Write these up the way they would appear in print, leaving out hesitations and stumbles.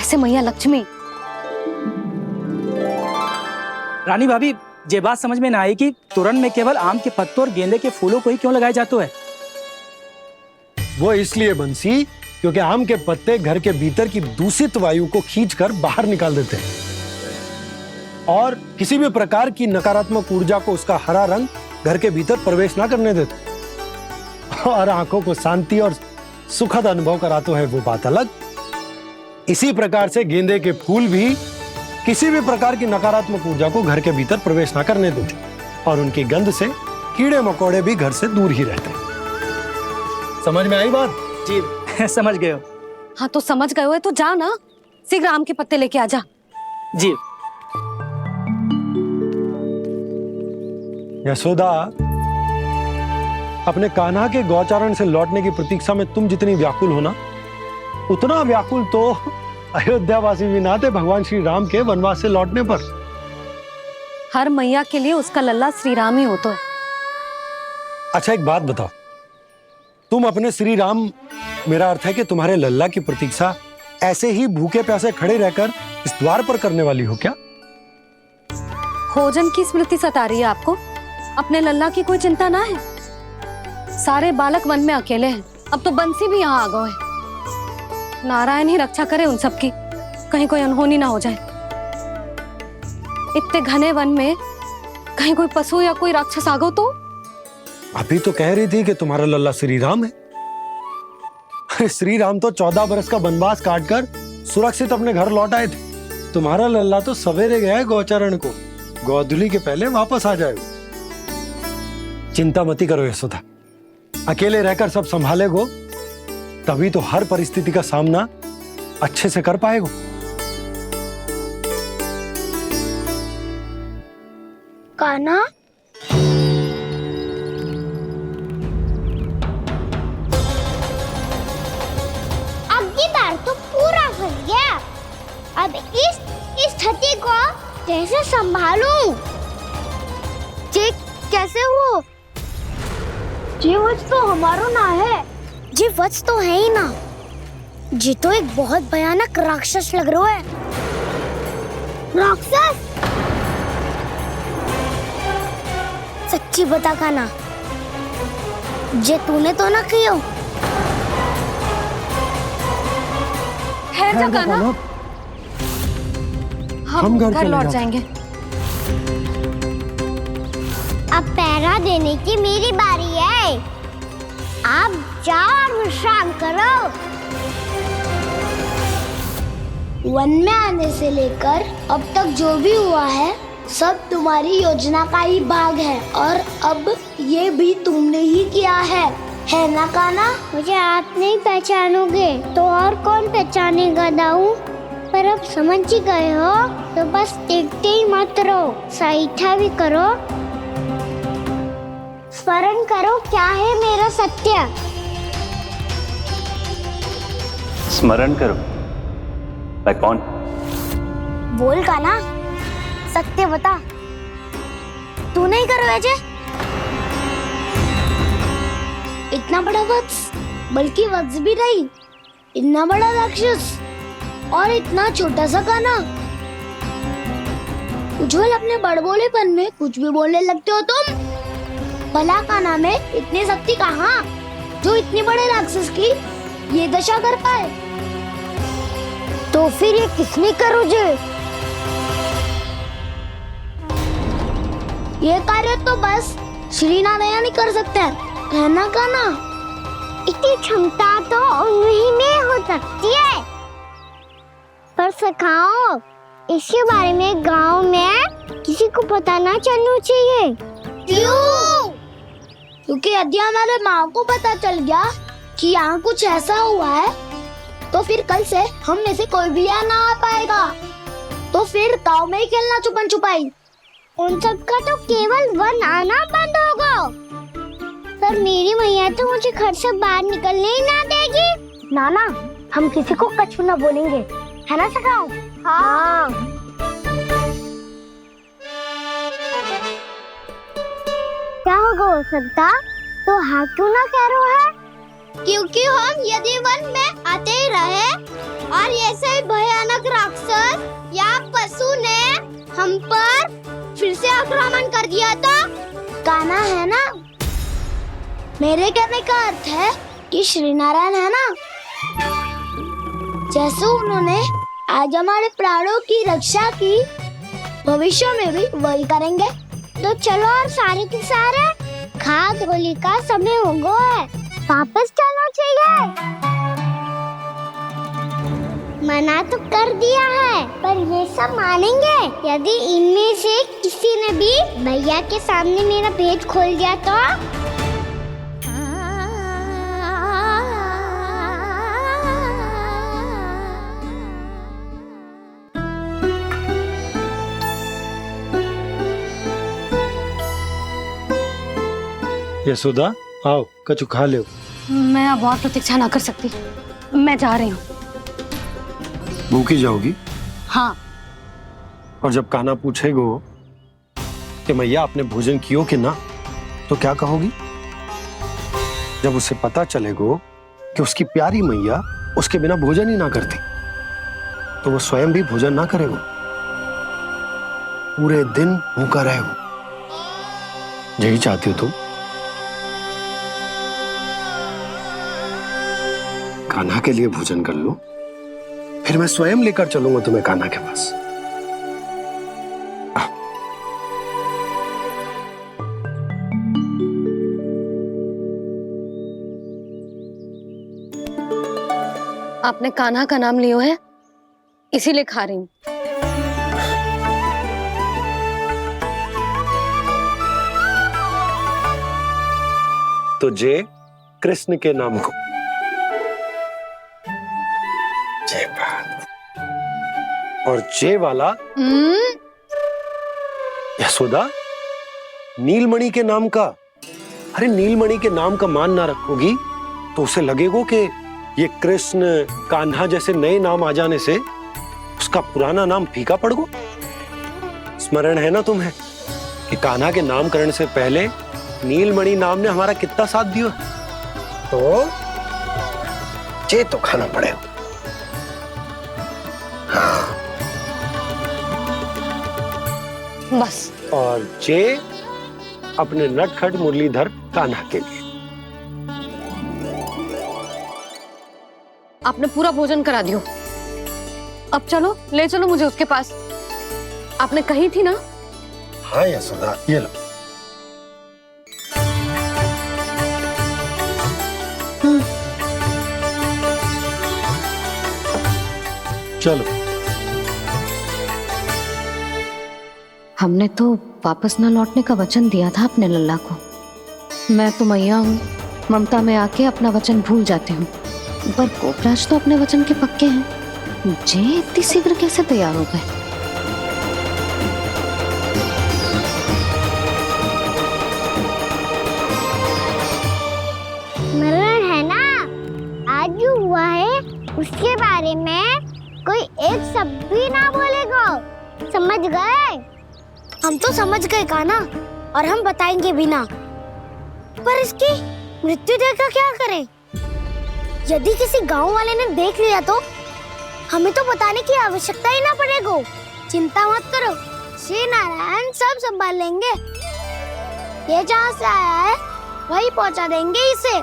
कैसे मैया लक्ष्मी। रानी भाभी, ये बात समझ में ना आई कि तोरण में केवल आम के पत्तों और गेंदे के फूलों को ही क्यों लगाया जाता है? वो इसलिए बंसी, क्योंकि आम के पत्ते घर के भीतर की दूषित वायु को खींचकर बाहर निकाल देते हैं और किसी भी प्रकार की नकारात्मक ऊर्जा को उसका हरा रंग घर के भीतर प्रवेश ना करने देते और आंखों को शांति और सुखद अनुभव कराता है, वो बात अलग। इसी प्रकार से गेंदे के फूल भी किसी भी प्रकार की नकारात्मक ऊर्जा को घर के भीतर प्रवेश ना करने देते और उनकी गंध से कीड़े मकोड़े भी घर से दूर ही रहते हैं। समझ में आई बात? जी समझ गए हो। हाँ तो समझ गए हो तो जा ना, शीघ्र आम के पत्ते लेके आ जा। जी। यशोदा, अपने कान्हा के गौचारण से लौटने की प्रतीक्षा में तुम जितनी व्याकुल हो ना, उतना व्याकुल तो अयोध्यावासी भी ना थे भगवान श्री राम के वनवास से लौटने पर। हर मैया के लिए उसका लल्ला श्री राम ही होता है। अच्छा एक बात बताओ, तुम अपने श्री राम, मेरा अर्थ है कि तुम्हारे लल्ला की प्रतीक्षा ऐसे ही भूखे प्यासे खड़े रहकर इस द्वार पर करने वाली हो क्या? भोजन की स्मृति सता रही है आपको? अपने लल्ला की कोई चिंता ना है। सारे बालक वन में अकेले हैं, अब तो बंसी भी यहाँ आ गए हैं। नारायण ही रक्षा करे उन सबकी, कहीं कोई अनहोनी ना हो जाए। इतने घने वन में कहीं कोई पशु या कोई राक्षस आ गो तो? अभी तो कह रही थी कि तुम्हारा लल्ला श्री राम है। श्री राम तो 14 बरस का वनवास काटकर सुरक्षित अपने घर लौट आए थे। तुम्हारा लल्ला तो सवेरे गया है गौचरण को, गोधूली के पहले वापस आ जाएगा। चिंता मती करो यशोदा, अकेले रहकर सब संभालेगो तभी तो हर परिस्थिति का सामना अच्छे से कर पाएगो। कान्हा, अब की बार तो पूरा फंस गया। अब इस स्थिति को कैसे संभालूं? जी कैसे हो? जी वच तो हमारो ना है। जी वच तो है ही ना। जी तो एक बहुत भयानक राक्षस लग रहा है। राक्षस? सच्ची बता कान्हा, जे तूने तो ना कियो? है जा कान्हा, हम घर लौट जाएंगे। अब पहरा देने की मेरी बारी है। आप जाओ और विश्राम करो। वन में आने से लेकर अब तक जो भी हुआ है सब तुम्हारी योजना का ही भाग है और अब ये भी तुमने ही किया है ना कान्हा? मुझे आप नहीं पहचानोगे तो और कौन पहचानेगा दाऊ? पर अब समझ ही गए हो तो बस देखते ही मत रहो, सईठा भी करो। स्मरण करो क्या है मेरा सत्य। स्मरण करो? मैं कौन? बोल कान्हा, सत्य बता। तू नहीं करो अजय? इतना बड़ा वत्स, बल्कि वत्स भी नहीं, इतना बड़ा राक्षस और इतना छोटा सा कान्हा। उज्जवल अपने बड़बोलेपन में कुछ भी बोलने लगते हो तुम। भला कान्हा में इतनी शक्ति कहाँ जो इतने बड़े राक्षस की ये दशा कर पाए? तो फिर ये किसने करो जे? ये कार्य तो बस श्री नारायण ही कर सकते हैं, है ना कान्हा? इतनी क्षमता तो उन्हीं में हो सकती है, पर सखाओ इसके बारे में गांव में किसी को पता ना चलना चाहिए। क्यों? क्योंकि यदि हमारे माँ को पता चल गया कि यहाँ कुछ ऐसा हुआ है तो फिर कल से हम में से कोई भी यहाँ ना आ पाएगा। तो फिर गांव में ही खेलना छुपन छुपाई। उन सब का तो केवल वन आना बंद होगा। पर मेरी मैया तो मुझे घर से बाहर निकलने ही ना देगी। नाना, हम किसी को कछु ना बोलेंगे, है ना सखाओ? हाँ। क्या होगा हो सकता? तो हाँ क्यों ना कह रहा है? क्योंकि हम यदि वन में आते ही रहे और ऐसे भयानक राक्षस या पशु ने हम पर फिर से आक्रमण कर दिया तो कान्हा है ना, मेरे कहने का अर्थ है कि श्री नारायण है ना, जैसे उन्होंने आज हमारे प्राणों की रक्षा की, भविष्य में भी वही करेंगे। तो चलो और सारे के सारे खाद होली का समय हो गया है, वापस चलो चाहिए। मना तो कर दिया है, पर ये सब मानेंगे यदि इनमें से किसी ने भी भैया के सामने मेरा पेट खोल दिया तो? यशोदा आओ, कछु खा लो। मैं अब और प्रतीक्षा ना कर सकती, मैं जा रही हूँ। भूखी जाओगी? हाँ। और जब कान्हा पूछेगो कि मैया आपने भोजन कियो कि ना, तो क्या कहोगी? जब उसे पता चलेगो कि उसकी प्यारी मैया उसके बिना भोजन ही ना करती, तो वो स्वयं भी भोजन ना करेगो, पूरे दिन भूखा रहेगो। यही चाहती हो तुम? कान्हा के लिए भोजन कर लो, फिर मैं स्वयं लेकर चलूंगा तुम्हें कान्हा के पास। आपने कान्हा का नाम लियो है, इसीलिए खा रही हूँ। तो जय कृष्ण के नाम को। जय बात। और जय वाला यशोदा, नीलमणि के नाम का। अरे नीलमणि के नाम का मान ना रखोगी तो उसे लगेगो कि ये कृष्ण कान्हा जैसे नए नाम आ जाने से उसका पुराना नाम फीका पड़ गो। स्मरण है ना तुम्हें कि कान्हा के नामकरण से पहले नीलमणि नाम ने हमारा कितना साथ दिया? तो जे तो खाना पड़ेगा। हाँ। बस। और जे अपने नटखट मुरलीधर कान्हा के लिए। आपने पूरा भोजन करा दियो, अब चलो, ले चलो मुझे उसके पास। आपने कही थी ना? हाँ यशोदा, ये लो। चलो। हमने तो वापस न लौटने का वचन दिया था अपने लल्ला को। मैं तो मैया हूँ, ममता में आके अपना वचन भूल जाती हूँ, पर गोपराज तो अपने वचन के पक्के हैं। जे इतनी शीघ्र कैसे तैयार हो गए? मरण है ना, आज जो हुआ है उसके बारे में कोई एक शब्द भी ना बोलेगा, समझ गए? हम तो समझ गए कान्हा, और हम बताएंगे भी ना। पर इसकी मृत्यु देखकर क्या करें? यदि किसी गांव वाले ने देख लिया तो हमें तो बताने की आवश्यकता ही ना पड़ेगा। चिंता मत करो, श्री नारायण सब संभाल लेंगे। ये जहाँ से आया है वही पहुँचा देंगे इसे।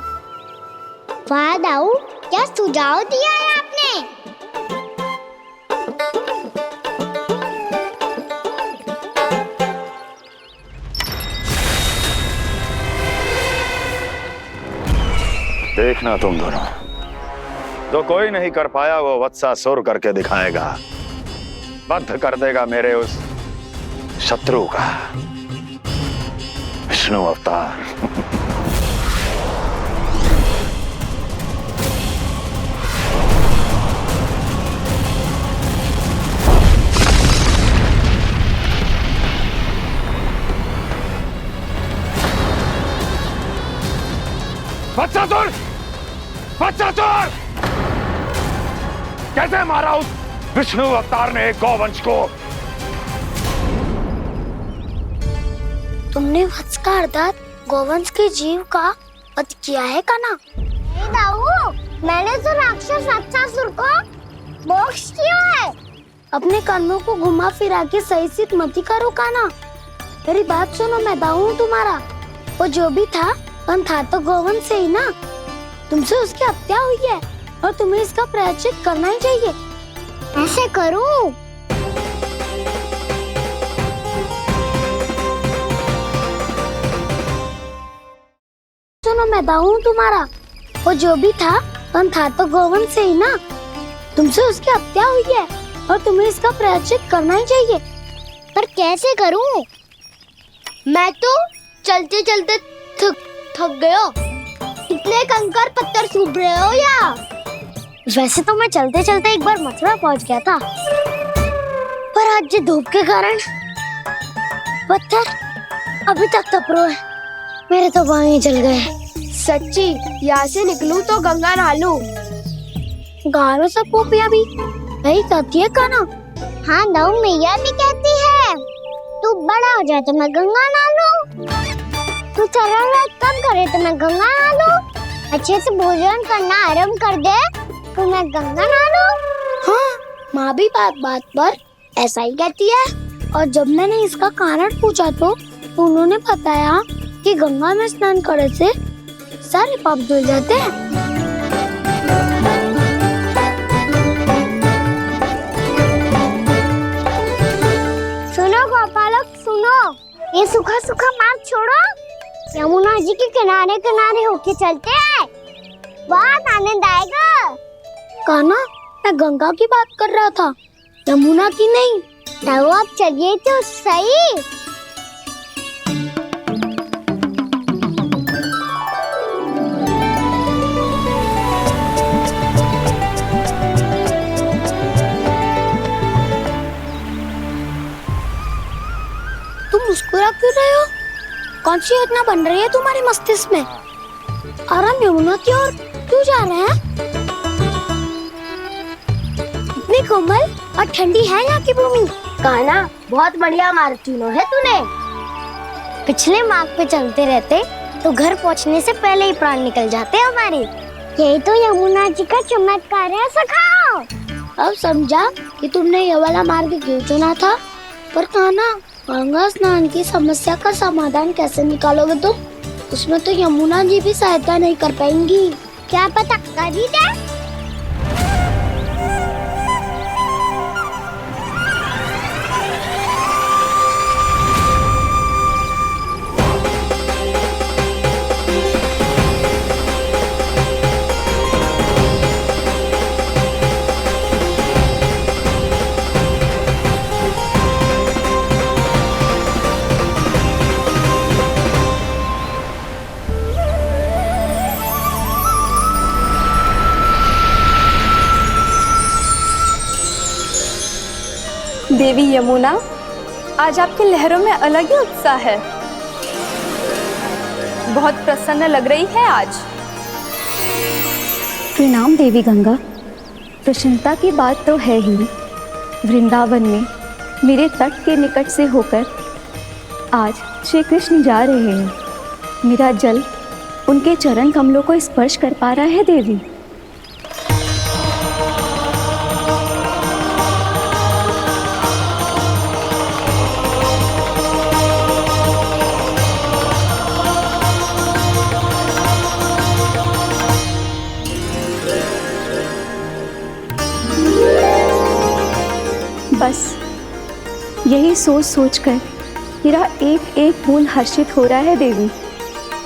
वाह दाऊ, क्या सुझाव दिया है आपने? देखना तुम दोनों, जो कोई नहीं कर पाया वो वत्सासुर करके दिखाएगा, बद्ध कर देगा मेरे उस शत्रु का विष्णु अवतार। वत्सासुर! वत्सासुर! कैसे मारा उस विष्णु अवतार ने गौवंश को? तुमने वत्स का अर्थात गौवंश के जीव का वध किया है कान्हा? नहीं दाऊ, मैंने तो राक्षस वत्सासुर को मोक्ष क्यों है? अपने कर्मों को घुमा फिरा के सही सिद्ध मति का रोकाना। मेरी बात सुनो, मैं दाऊ हूँ तुम्हारा। वो जो भी था तो गोवंश से ही ना। तुमसे उसकी हत्या हुई है और तुम्हें इसका प्रायश्चित करना ही चाहिए। ऐसे करूं? सुनो, मैं दाऊ हूँ तुम्हारा। वो जो भी था तो गोवंश से ही ना। तुमसे उसकी हत्या हुई है और तुम्हें इसका प्रायश्चित करना ही चाहिए। पर कैसे करूं? मैं तो चलते चलते थक गया। इतने कंकर पत्थर सूख रहे हो या? वैसे तो मैं चलते चलते एक बार मथुरा पहुंच गया था, पर आज धूप के कारण पत्थर अभी तक तप रहे हैं। मेरे तो पाँव ही जल गए। सच्ची, यहाँ से निकलूं तो गंगा नहा लूं। गालों से पोपिया भी यही कहती है काना। हाँ, दाऊ मैया भी कहती है तू बड़ा हो जाए तो मैं गंगा नहा लूं, तू चरण व्रत कम करे तो मैं गंगा नहा लूं, अच्छे से भोजन करना आरंभ कर दे तो मैं गंगा नहा लूं। हाँ, माँ भी बात बात पर ऐसा ही कहती है। और जब मैंने इसका कारण पूछा तो उन्होंने बताया कि गंगा में स्नान करने से सारे पाप धुल जाते हैं। सुनो गोपालक, सुनो, ये सूखा सूखा मार्ग छोड़ो, यमुना जी के किनारे किनारे होके चलते हैं, बहुत आनंद आएगा। कान्हा, मैं गंगा की बात कर रहा था, यमुना की नहीं। तो आप चलिए तो सही। तुम मुस्कुरा क्यों रहे हो? कौन सी योजना बन रही है तुम्हारे मस्तिष्क में? और हम यमुना की ओर क्यों जा रहे हैं? इतनी कोमल और ठंडी है यहाँ की भूमि। कान्हा, बहुत बढ़िया मार्ग चुना है तूने। पिछले मार्ग पे चलते रहते तो घर पहुँचने से पहले ही प्राण निकल जाते हमारे। यही तो यमुना जी का चमत्कार है सखा। अब समझा कि तुमने ये वाला मार्ग क्यों चुना था। पर कान्हा, गंगा स्नान की समस्या का समाधान कैसे निकालोगे तुम? उसमें तो यमुना जी भी सहायता नहीं कर पाएंगी। क्या पता कर ही दे। देवी यमुना, आज आपकी लहरों में अलग ही उत्साह है। बहुत प्रसन्न लग रही है आज। प्रणाम देवी गंगा। प्रसन्नता की बात तो है ही। वृंदावन में मेरे तट के निकट से होकर आज श्री कृष्ण जा रहे हैं। मेरा जल उनके चरण कमलों को स्पर्श कर पा रहा है देवी। बस यही सोच सोचकर मेरा एक एक बूंद हर्षित हो रहा है देवी।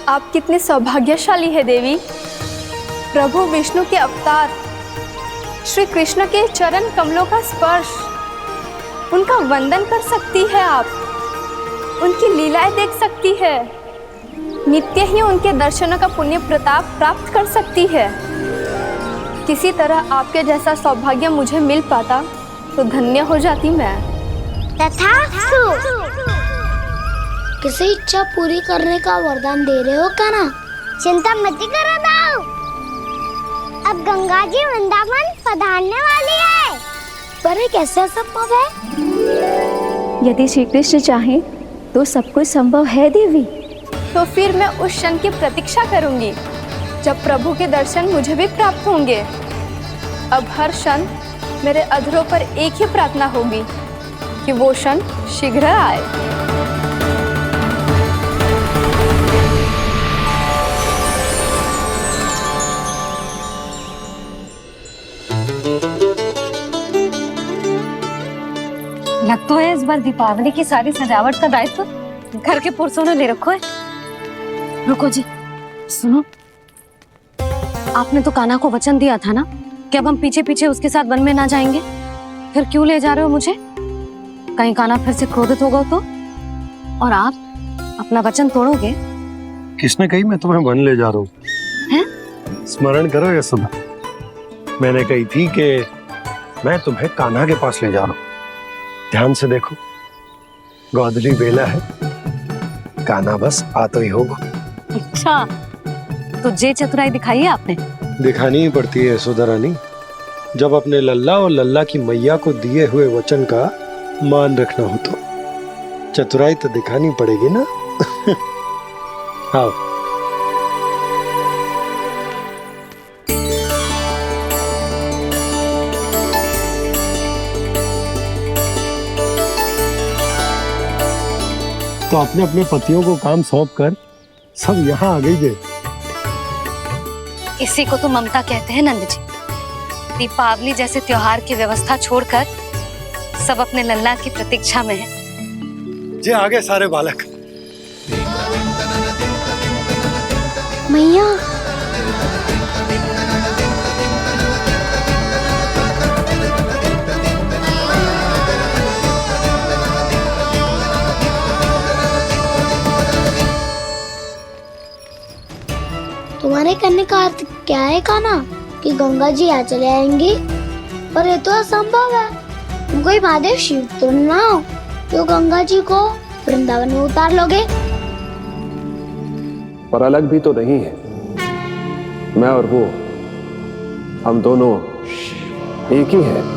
आप कितने सौभाग्यशाली है देवी। प्रभु विष्णु के अवतार श्री कृष्ण के चरण कमलों का स्पर्श, उनका वंदन कर सकती है आप, उनकी लीलाएं देख सकती है, नित्य ही उनके दर्शनों का पुण्य प्रताप प्राप्त कर सकती है। किसी तरह आपके जैसा सौभाग्य मुझे मिल पाता तो धन्य हो जाती मैं। तथास्तु। किसी इच्छा पूरी करने का वरदान दे रहे हो क्या ना? चिंता मत करो दाऊ। अब गंगा जी वृंदावन पधारने वाली है। पर ये कैसे संभव है? यदि श्री कृष्ण चाहे तो सब कुछ संभव है देवी। तो फिर मैं उस क्षण की प्रतीक्षा करूंगी जब प्रभु के दर्शन मुझे भी प्राप्त होंगे। अब हर क्षण मेरे अधरों पर एक ही प्रार्थना होगी कि वो क्षण शीघ्र आए। लग तो है इस बार दीपावली की सारी सजावट का दायित्व घर के पुरुषों ने ले रखो है। रुको जी, सुनो, आपने तो कान्हा को वचन दिया था ना कि अब हम पीछे पीछे उसके साथ वन में ना जाएंगे, फिर क्यों ले जा रहे हो मुझे? कहीं कान्हा फिर से क्रोधित होगा तो? और आप अपना वचन तोड़ोगे? किसने कही मैं तुम्हें वन ले जा रहा हूँ? हैं? स्मरण करो ये सुबह, मैंने कही थी कि मैं तुम्हें कान्हा के पास ले जा रहा हूँ। ध्यान से देखो, गोधली बेला है, कान्हा बस आ तो ही होगा। अच्छा, तो जे चतुराई दिखाई है आपने? दिखानी ही पड़ती है यशोदा रानी, जब अपने लल्ला और लल्ला की मैया को दिए हुए वचन का मान रखना हो तो चतुराई तो दिखानी पड़ेगी ना। हाँ, तो अपने अपने पतियों को काम सौंप कर सब यहाँ आ गई है। इसी को तो ममता कहते हैं नंद जी। दीपावली जैसे त्योहार की व्यवस्था छोड़कर सब अपने लल्ला की प्रतीक्षा में हैं। जे आगे सारे बालक। मैया, तुम्हारे कहने का अर्थ क्या है कान्हा? कि गंगा जी यहाँ चले आएंगी? पर ये तो असंभव है। तुम कोई महादेव शिव तो ना हो जो गंगा जी को वृंदावन में उतार लोगे? पर अलग भी तो नहीं है। मैं और वो, हम दोनों एक ही हैं।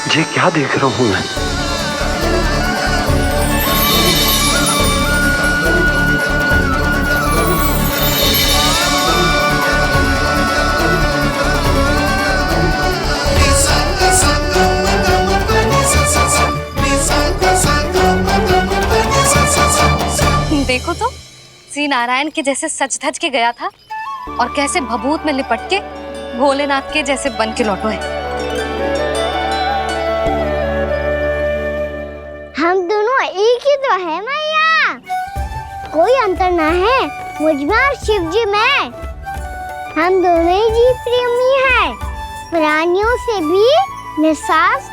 ये क्या देख रहा हूँ मैं? देखो तो, श्री नारायण के जैसे सज धज के गया था और कैसे भभूत में लिपट के भोलेनाथ के जैसे बन के लौटो है। हम दोनों एक ही तो है मैया, कोई अंतर ना है मुझ में और शिव जी में। हम दोनों ही जीव प्रेमी हैं, प्राणियों से भी निस्सास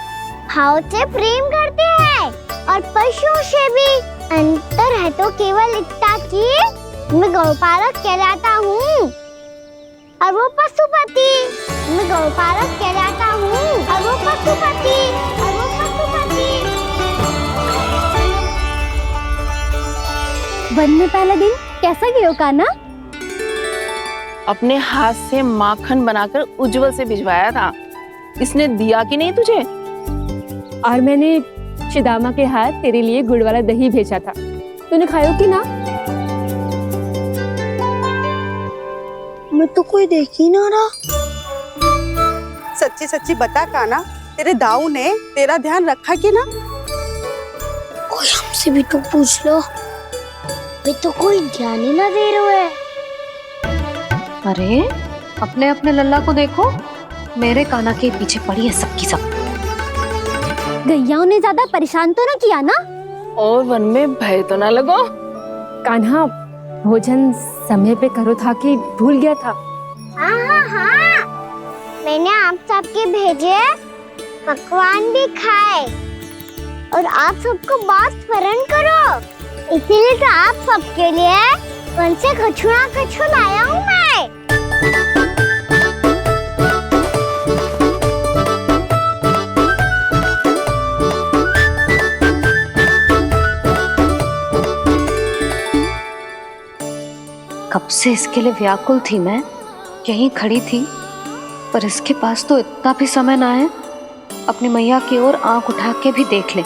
भाव से प्रेम करते हैं और पशुओं से भी। अंतर है तो केवल इतना कि मैं गौपालक कहलाता हूँ और वो पशुपति। मैं गौपालक कहलाता हूँ और वो पशुपति। वन में पहला दिन कैसा गया कान्हा? अपने हाथ से माखन बनाकर उज्जवल से भिजवाया था। इसने दिया कि नहीं तुझे? और मैंने शिदामा के हाथ तेरे लिए गुड़ वाला दही भेजा था, तूने खायो कि ना? मैं तो कोई देख ही ना रहा। सच्ची सच्ची बता कान्हा, तेरे दाऊ ने तेरा ध्यान रखा कि ना? कोई हमसे भी तो पूछ लो, वे तो कोई ध्यान ही ना दे रहे है। अरे अपने अपने लल्ला को देखो, मेरे कान्हा के पीछे पड़ी है सबकी सब। गैयाओं ने ज्यादा परेशान तो ना किया ना? और वन में भय तो ना लगो? कान्हा भोजन समय पे करो था कि भूल गया था? हाँ, मैंने आप सबके भेजे पकवान भी खाए और आप सबको बहुत स्मरण करो, इसीलिए तो आप सबके लिए वन से कछुआ लाया हूँ मैं। कब से इसके लिए व्याकुल थी मैं, यहीं खड़ी थी, पर इसके पास तो इतना भी समय ना है अपनी मैया की ओर आंख उठा के भी देख ले।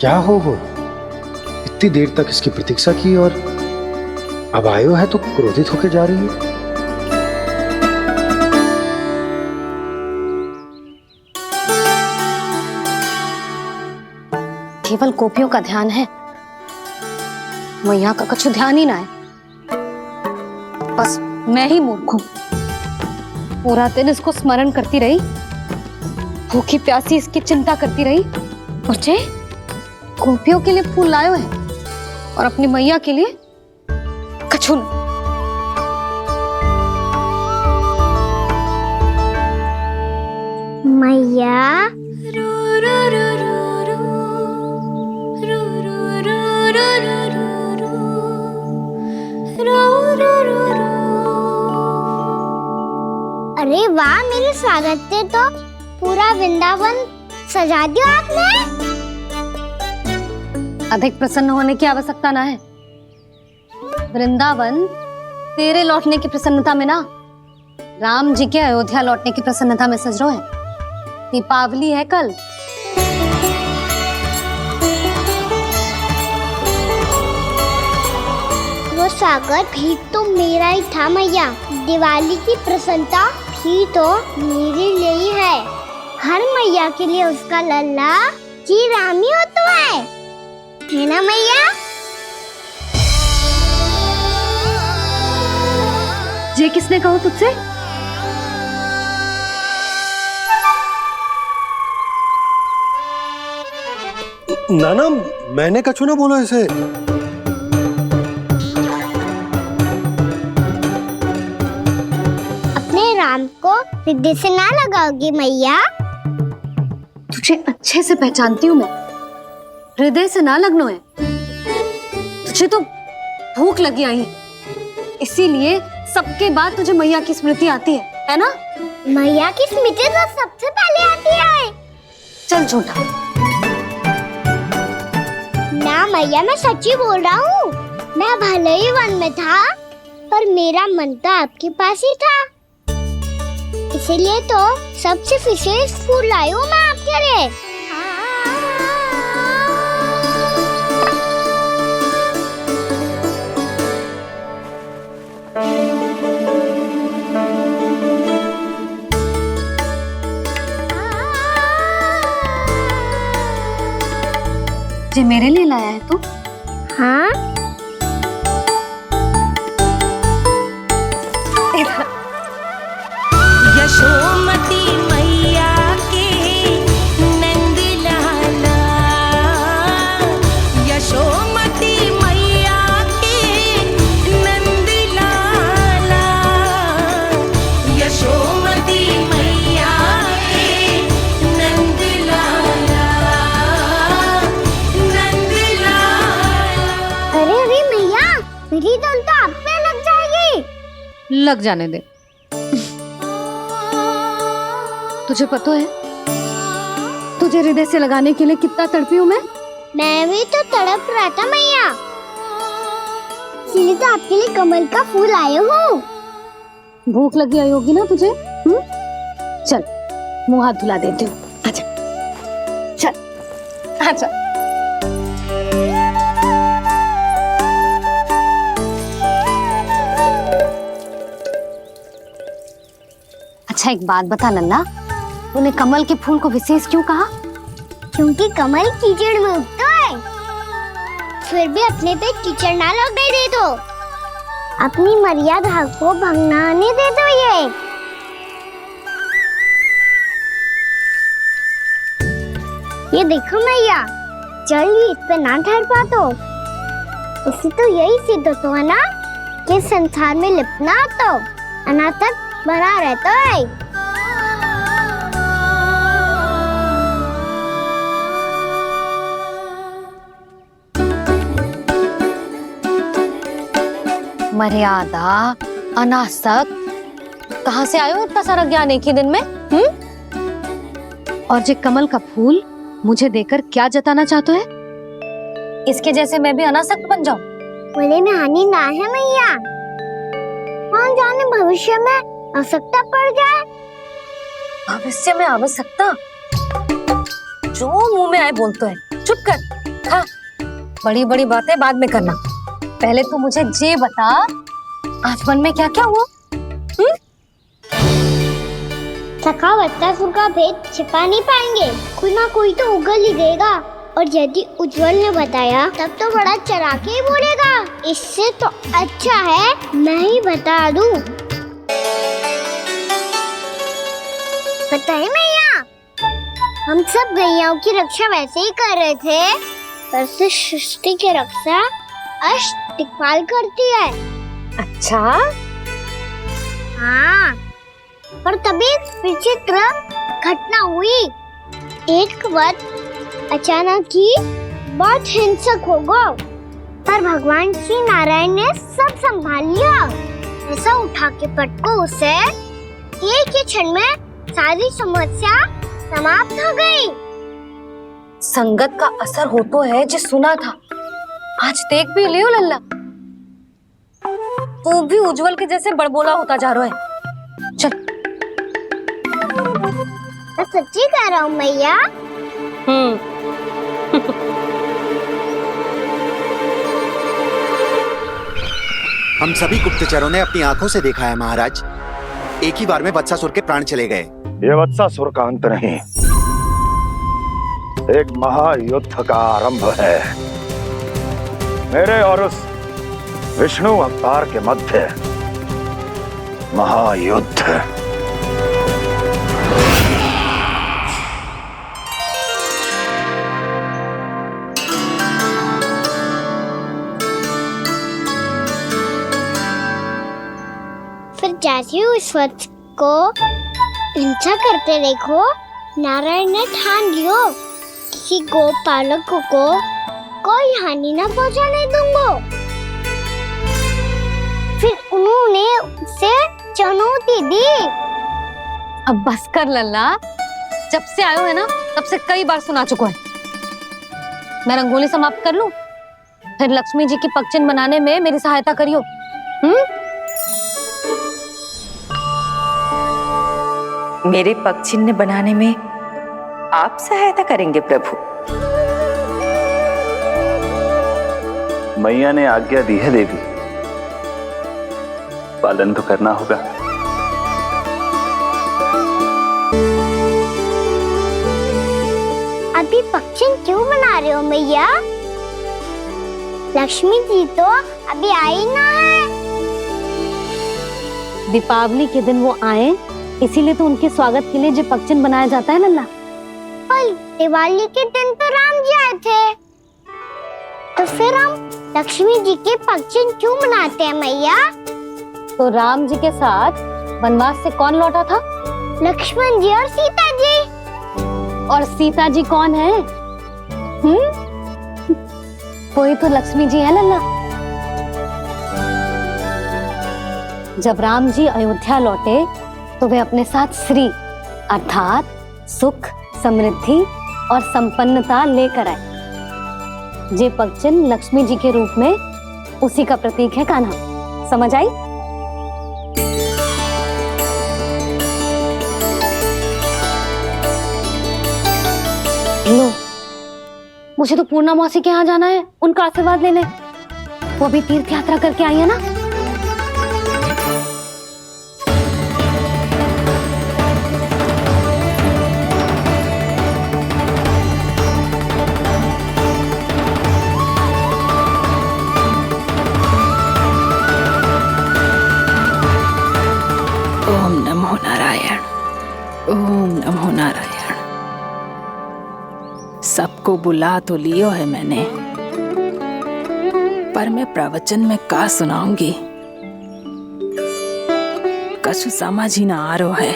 क्या हो वो? इतनी देर तक इसकी प्रतीक्षा की और अब आयो है तो क्रोधित होकर जा रही है। केवल गोपियों का ध्यान है, मैया का कुछ ध्यान ही ना है। बस मैं ही मूर्ख हूं, पूरा दिन इसको स्मरण करती रही, भूखी प्यासी इसकी चिंता करती रही, और जे गोपियों के लिए फूल लायो है और अपनी मैया के लिए कछु न। मैया अरे वाह, मेरे स्वागत से तो पूरा वृंदावन सजा दिया आपने। अधिक प्रसन्न होने की आवश्यकता ना है, वृंदावन तेरे लौटने की प्रसन्नता में ना, राम जी के अयोध्या लौटने की प्रसन्नता में सज रहा है। दीपावली है कल। वो स्वागत भी तो मेरा ही था मैया, दिवाली की प्रसन्नता भी तो मेरे लिए ही है। हर मैया के लिए उसका लल्ला जी राम ही होता है ना मैया? ये किसने कहा तुझसे? नाना, मैंने कछु ना बोला इसे। अपने राम को हृदय से ना लगाओगी मैया? तुझे अच्छे से पहचानती हूँ मैं, हृदय से ना लगनो है। तुझे तो भूख लगी आई, इसीलिए सबके बाद तुझे मैया की स्मृति आती है ना? मैया की स्मृति तो सबसे पहले आती है। चल झूठा ना मैया, मैं सच्ची बोल रहा हूँ। मैं भले ही वन में था, पर मेरा मन तो आपके पास ही था, इसीलिए तो सबसे विशेष फूल लाई हूँ मैं आपके लिए। जे मेरे लिए लाया है तू? हाँ, यशोमती मैया के नंद लाला, यशोमती मैया के नंद लाला, यशोमती मैया के नंद लाला, नंद लाला। अरे अरे मैया, मेरी धुन तो आप पे लग जाएगी। लग जाने दे। तुझे पता है तुझे हृदय से लगाने के लिए कितना तड़पी हूँ मैं भी तो तड़प रहा था मैया, इसीलिए तो आपके लिए कमल का फूल आए हूँ। भूख लगी आई होगी ना तुझे? चल मुंह हाथ धुला देती हूँ, आजा चल आजा। अच्छा एक बात बता लल्ला, तूने कमल के फूल को विशेष क्यों कहा? क्योंकि कमल कीचड़ में उगता है, फिर भी अपने पे कीचड़ ना लगने दे दो, अपनी मर्यादा को भंग ना आने दे दो। ये ये देखो मैया, जल भी इस पे ना ठहर पा तो उससे तो यही सिद्ध होता है ना कि संसार में लिपना तो अनाथ तक बना रहता है। मर्यादा, अनासक, कहाँ से आयो इतना सारा ज्ञान एक ही दिन में? और जे कमल का फूल मुझे देकर क्या जताना चाहते है? इसके जैसे मैं भी अनासक्त बन जाऊं? बोले में हानि ना है मैया, कौन जाने भविष्य में आवश्यकता पड़ जाए। भविष्य में आवश्यकता? जो मुंह में आए बोलते हैं, चुप कर। हाँ, बड़ी बड़ी बातें बाद में करना, पहले तो मुझे ये बता आज मन में क्या क्या हुआ? सखा बत्तासुर का भेद छिपा नहीं पाएंगे, कोई ना कोई तो उगल ही देगा। और यदि उज्जवल ने बताया तब तो बड़ा चढ़ा के ही बोलेगा। इससे तो अच्छा है मैं ही बता दूं। बताइए मैया, हम सब गैयाओं की रक्षा वैसे ही कर रहे थे, पर से सृष्टि की रक्षा अष्टदिक्पाल करती है। अच्छा? हाँ, पर तभी विचित्र घटना हुई। एक वक्त अचानक ही बहुत हिंसक हो गया, पर भगवान श्री नारायण ने सब संभाल लिया। ऐसा उठा के पटको उसे, एक ही क्षण में सारी समस्या समाप्त हो गई। संगत का असर हो तो है जो सुना था, आज देख भी लियो लल्ला, तू भी उज्जवल के जैसे बड़बोला होता जा रहा है। चल। मैं सच्ची कह रहा हूँ मैया। हम सभी गुप्तचरों ने अपनी आंखों से देखा है महाराज, एक ही बार में वत्सासुर के प्राण चले गए। ये वत्सासुर का अंत नहीं, एक महायुद्ध का आरंभ है। मेरे और उस विष्णु अवतार के मध्य महायुद्ध। फिर जैसे ही उस वक्त को हिंसा करते देखो, नारायण ने ठान लियो किसी गोपालक को कोई हानि न पहुंचाने दूंगा। फिर उन्होंने उसे चुनौती दी। अब बस कर लल्ला, जब से आयो है ना तब से कई बार सुना चुका है। मैं रंगोली समाप्त कर लूं, फिर लक्ष्मी जी की पगचिन बनाने में मेरी सहायता करियो। मेरे पगचिन्ह बनाने में आप सहायता करेंगे प्रभु? मैया ने आज्ञा दी है देवी, पालन तो करना होगा। अभी पगचिन क्यों बना रहे हो मैया? लक्ष्मी जी तो अभी आई ना है। दीपावली के दिन वो आए, इसीलिए तो उनके स्वागत के लिए जो पगचिन बनाया जाता है लल्ला। पर दिवाली के दिन तो राम जी आए थे, तो फिर हम लक्ष्मी जी के पगचिन क्यों बनाते हैं मैया? तो राम जी के साथ वनवास से कौन लौटा था? लक्ष्मण जी और सीता जी। और सीता जी कौन है? वही तो लक्ष्मी जी है लल्ला। जब राम जी अयोध्या लौटे तो वे अपने साथ श्री अर्थात सुख, समृद्धि और संपन्नता लेकर आए। जे पगचिन लक्ष्मी जी के रूप में उसी का प्रतीक है कान्हा। समझ आई? लो, मुझे तो पूर्णा मौसी के यहाँ जाना है, उनका आशीर्वाद लेने। वो भी तीर्थ यात्रा करके आई है ना। ओम नमो नारायण, ओम नमो नारायण। सबको बुला तो लियो है मैंने, पर मैं प्रवचन में का सुनाऊंगी, कछु समझ ही ना आ रहा है।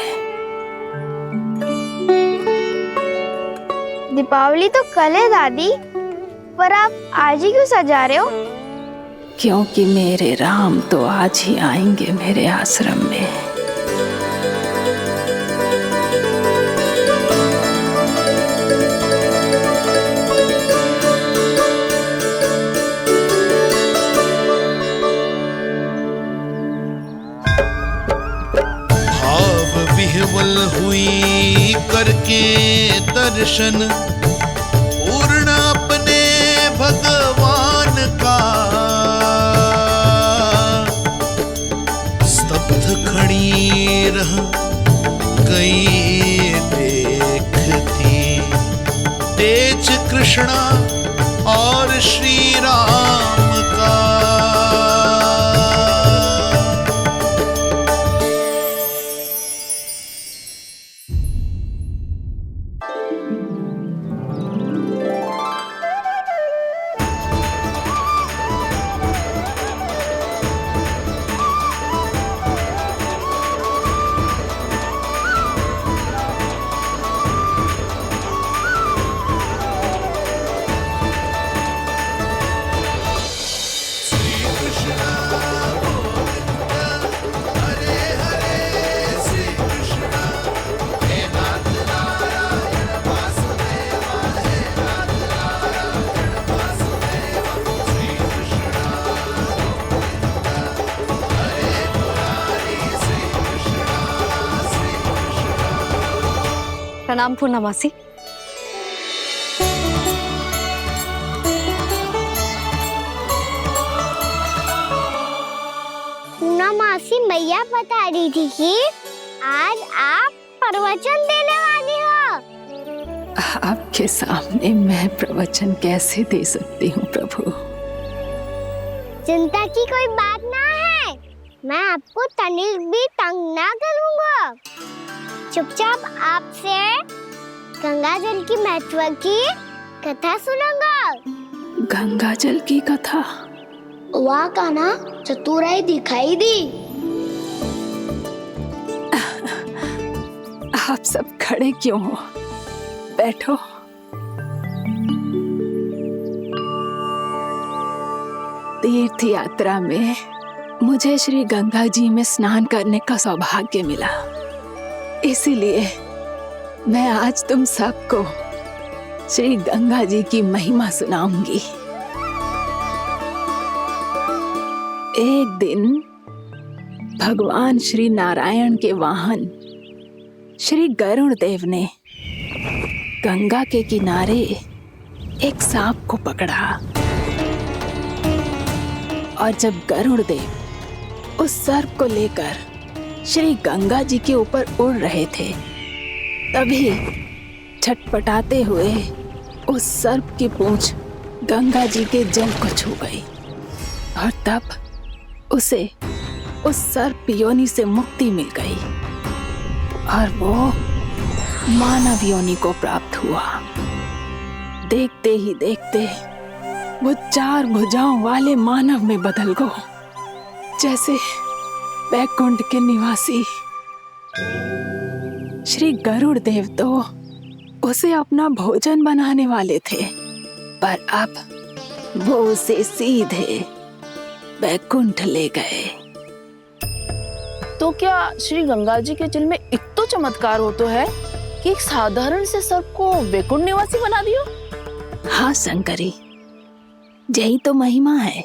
दीपावली तो कल है दादी, पर आप आज ही क्यों सजा रहे हो? क्योंकि मेरे राम तो आज ही आएंगे मेरे आश्रम में। विह्वल हुई करके दर्शन, पूर्ण अपने भगवान का, स्तब्ध खड़ी रह गई देखती तेज कृष्णा और श्री राम का। प्रणाम पूर्णा मासी। पूर्णा मासी मैया बता रही थी कि आज आप प्रवचन देने वाली हो। आपके सामने मैं प्रवचन कैसे दे सकती हूँ प्रभु? चिंता की कोई बात ना है, मैं आपको तनिक भी तंग ना करूँगा। चुपचाप आपसे गंगा जल की महत्व की कथा सुनूंगा। गंगा जल की कथा? वहाँ का ना चतुराई दिखाई दी। आप सब खड़े क्यों हो? बैठो। तीर्थ यात्रा में मुझे श्री गंगा जी में स्नान करने का सौभाग्य मिला, इसीलिए मैं आज तुम सबको श्री गंगा जी की महिमा सुनाऊंगी। एक दिन भगवान श्री नारायण के वाहन श्री गरुड़ देव ने गंगा के किनारे एक सांप को पकड़ा, और जब गरुड़ देव उस सर्प को लेकर श्री गंगा जी के ऊपर उड़ रहे थे, तभी छटपटाते हुए उस सर्प की पूंछ गंगा जी के जल को छू गई, और तब उसे उस सर्प योनि से मुक्ति मिल गई और वो मानव योनि को प्राप्त हुआ। देखते ही देखते वो 4 भुजाओं वाले मानव में बदल गो, जैसे वैकुंठ के निवासी। श्री गरुड़ देव तो उसे अपना भोजन बनाने वाले थे, पर अब वो उसे सीधे वैकुंठ ले गए। तो क्या श्री गंगा जी के जल में इतना चमत्कार हो तो है कि एक साधारण से सर्प को वैकुंठ निवासी बना दियो? हाँ शंकरी, यही तो महिमा है।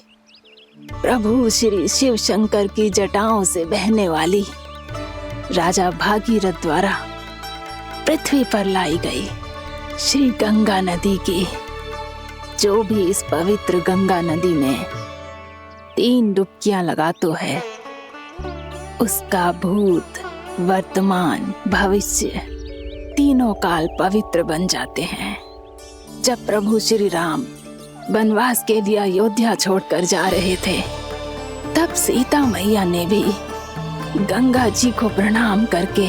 प्रभु श्री शिव शंकर की जटाओं से बहने वाली राजा भागीरथ द्वारा पृथ्वी पर लाई गई श्री गंगा नदी की, जो भी इस पवित्र गंगा नदी में 3 डुबकियां लगातो है, उसका भूत, वर्तमान, भविष्य तीनों काल पवित्र बन जाते हैं। जब प्रभु श्री राम वनवास के लिए अयोध्या छोड़कर जा रहे थे, तब सीता मैया ने भी गंगा जी को प्रणाम करके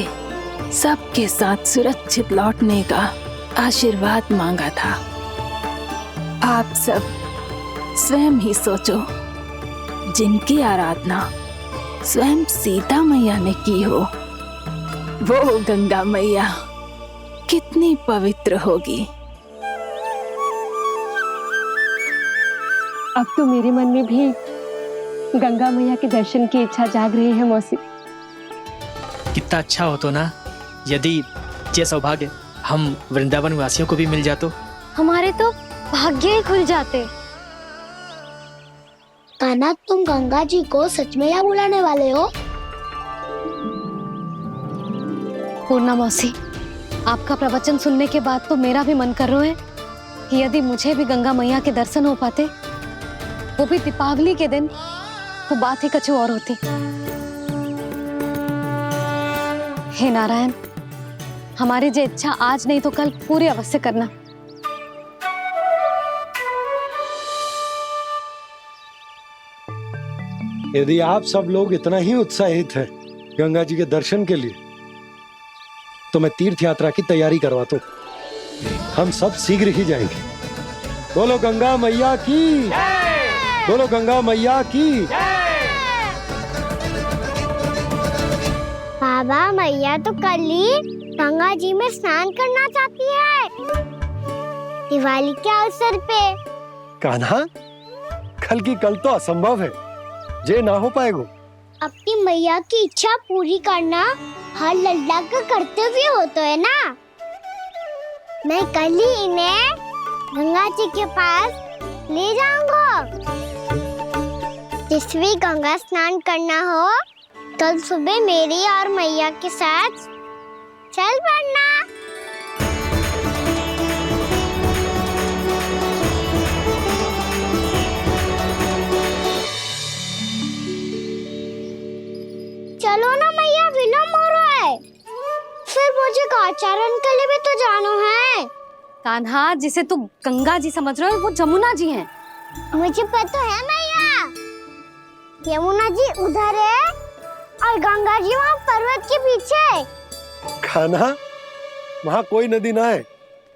सबके साथ सुरक्षित लौटने का आशीर्वाद मांगा था। आप सब स्वयं ही सोचो, जिनकी आराधना स्वयं सीता मैया ने की हो, वो गंगा मैया कितनी पवित्र होगी। अब तो मेरे मन में भी गंगा मैया के दर्शन की इच्छा जाग रही है मौसी। कितना अच्छा हो तो ना यदि ये सौभाग्य हम वृंदावन वासियों को भी मिल जातो। हमारे तो भाग्य ही खुल जाते। कान्हा, तुम गंगा जी को सच में यहाँ बुलाने वाले हो? पूर्णा मौसी, आपका प्रवचन सुनने के बाद तो मेरा भी मन कर रहा है कि यदि मुझे भी गंगा मैया के दर्शन हो पाते, वो भी दीपावली के दिन, तो बात ही कुछ और होती। हे नारायण, हमारी जो इच्छा आज नहीं तो कल पूरी अवश्य करना। यदि आप सब लोग इतना ही उत्साहित हैं गंगा जी के दर्शन के लिए, तो मैं तीर्थ यात्रा की तैयारी करवाता हूँ। हम सब शीघ्र ही जाएंगे। बोलो गंगा मैया की, बोलो गंगा मैया की। बाबा, मैया तो कल ही गंगा जी में स्नान करना चाहती है, दिवाली के अवसर पे। कान्हा, कल की कल तो असंभव है, जे ना हो पाएगा। अपनी मैया की इच्छा पूरी करना हर लल्ला का कर्तव्य होता है ना। मैं कल ही इन्हें गंगा जी के पास ले जाऊंगा। जिस भी गंगा स्नान करना हो, कल सुबह मेरी और मैया के साथ चल पड़ना। चलो ना मैया, विलम्ब हो रहा है। फिर मुझे गौचारण के लिए भी तो जाना है। कान्हा, जिसे तू गंगा जी समझ रहे हो, वो जमुना जी हैं। मुझे पता है मैया, यमुना जी उधर है और गंगा जी वहाँ पर्वत के पीछे। कान्हा, वहाँ कोई नदी ना है।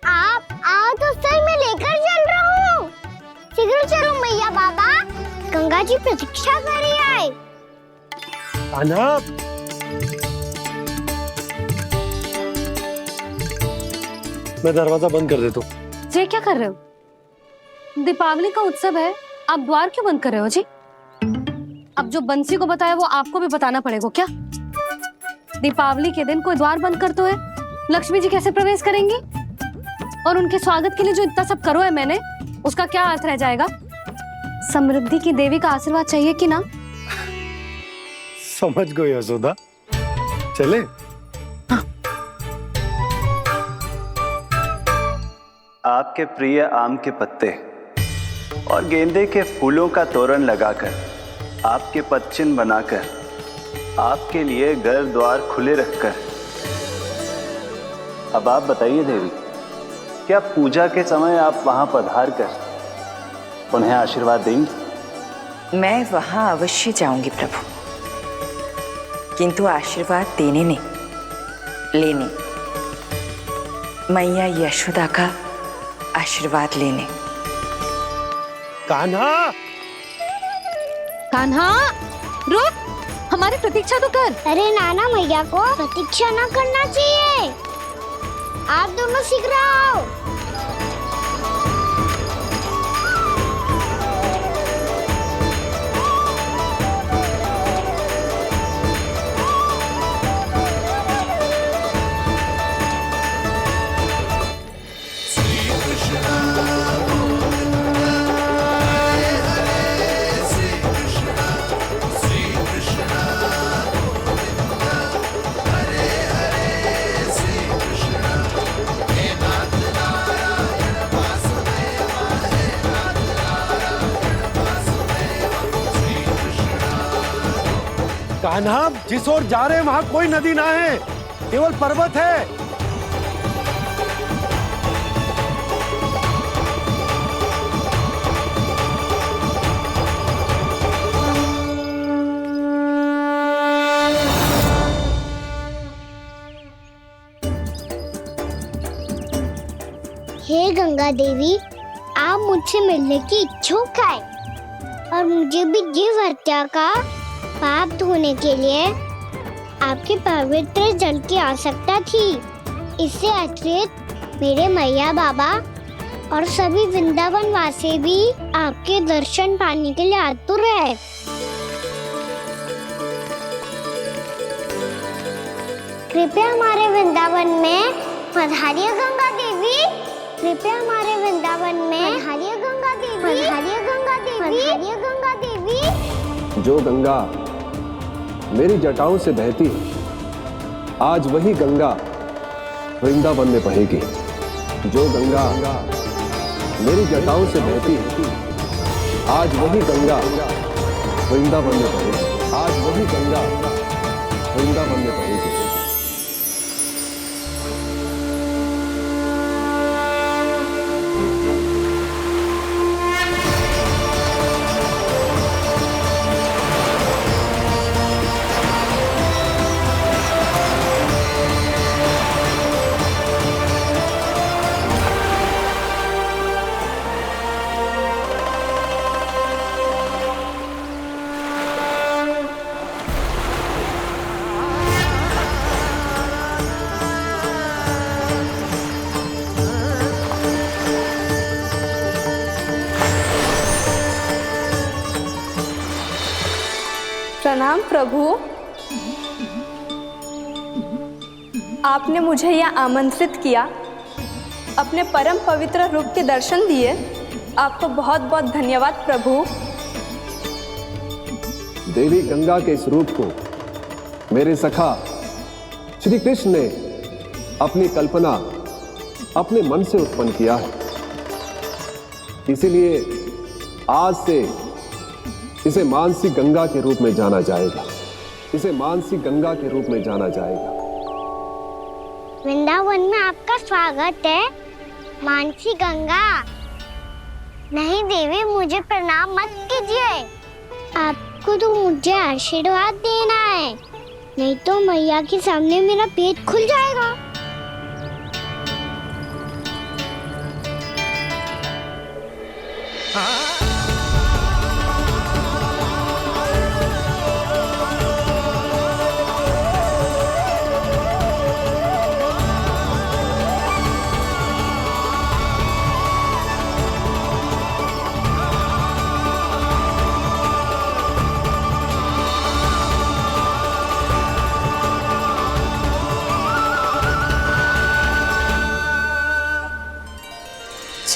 आप आओ तो सही, मैं लेकर चल रहा हूँ। शीघ्र चलो मैया। बाबा, गंगा जी प्रतीक्षा कर रही है। कान्हा, मैं दरवाजा बंद कर देता हूँ। जी क्या कर रहे हो? दीपावली का उत्सव है, आप द्वार क्यों बंद कर रहे हो जी? अब जो बंसी को बताया वो आपको भी बताना पड़ेगा क्या? दीपावली के दिन कोई द्वार बंद कर तो है, लक्ष्मी जी कैसे प्रवेश करेंगी? और उनके स्वागत के लिए जो इतना सब करो है मैंने, उसका क्या अर्थ रह जाएगा? समृद्धि की देवी का आशीर्वाद चाहिए कि ना? समझ गई यशोदा, चले। आपके प्रिय आम के पत्ते और गेंदे के फूलों का तोरण लगाकर, आपके पदचिन्ह बनाकर, आपके लिए घर द्वार खुले रखकर, अब आप बताइए देवी, क्या पूजा के समय आप वहां पधार कर उन्हें आशीर्वाद देंगी? मैं वहां अवश्य जाऊंगी प्रभु, किंतु आशीर्वाद देने नहीं, लेने, मैया यशोदा का आशीर्वाद लेने। कान्हा, कान्हा, रुक, हमारी प्रतीक्षा तो कर। अरे नाना, मैया को प्रतीक्षा न करना चाहिए। आप दोनों शीघ्र आओ। कान्हा, जिस ओर जा रहे हैं वहां कोई नदी ना है, केवल पर्वत है। गंगा देवी, आप मुझसे मिलने की इच्छुक है और मुझे भी जीव हत्या का पाप धोने के लिए आपके पवित्र जल की आवश्यकता थी। इससे अतिरिक्त मेरे मैया बाबा और सभी वृंदावन वासी भी आपके दर्शन पाने के लिए आतुर है। कृपया हमारे वृंदावन में पधारिए गंगा देवी। कृपया हमारे वृंदावन में पधारिए गंगा देवी। पधारिए गंगा देवी। पधारिए गंगा देवी। जो गंगा मेरी जटाओं से बहती है, आज वही गंगा वृंदावन में बहेगी। जो गंगा मेरी जटाओं से बहती है, आज वही गंगा वृंदावन में बहेगी। आज वही गंगा वृंदावन में बहेगी। प्रणाम प्रभु। आपने मुझे यह आमंत्रित किया, अपने परम पवित्र रूप के दर्शन दिए। आपको बहुत बहुत धन्यवाद प्रभु। देवी गंगा के इस रूप को मेरे सखा श्री कृष्ण ने अपनी कल्पना अपने मन से उत्पन्न किया है। इसीलिए आज से इसे मानसी गंगा के रूप में जाना जाएगा। इसे मानसी गंगा के रूप में जाना जाएगा। वृंदावन में आपका स्वागत है मानसी गंगा। नहीं देवी, मुझे प्रणाम मत कीजिए। आपको तो मुझे आशीर्वाद देना है, नहीं तो मैया के सामने मेरा पेट खुल जाएगा।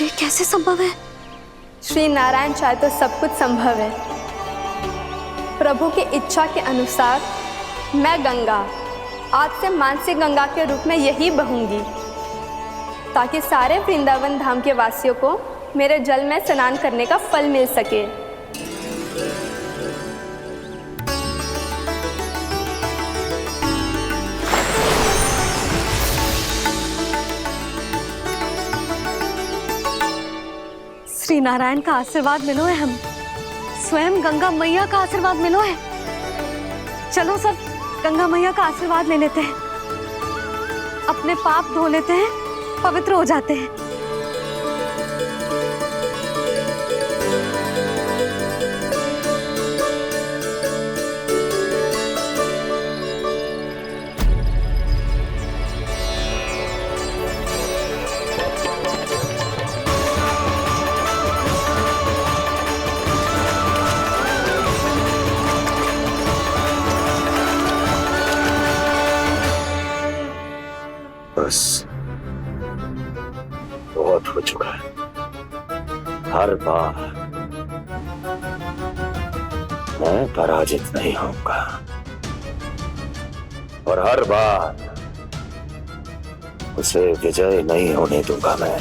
ये कैसे संभव है? श्री नारायण चाहे तो सब कुछ संभव है। प्रभु की इच्छा के अनुसार मैं गंगा आज से मानसी गंगा के रूप में यही बहूंगी, ताकि सारे वृंदावन धाम के वासियों को मेरे जल में स्नान करने का फल मिल सके। श्री नारायण का आशीर्वाद मिलो है, हम स्वयं गंगा मैया का आशीर्वाद मिलो है। चलो सब गंगा मैया का आशीर्वाद ले लेते हैं, अपने पाप धो लेते हैं, पवित्र हो जाते हैं। बस बहुत हो चुका है। हर बार मैं पराजित नहीं होऊंगा और हर बार उसे विजय नहीं होने दूंगा मैं।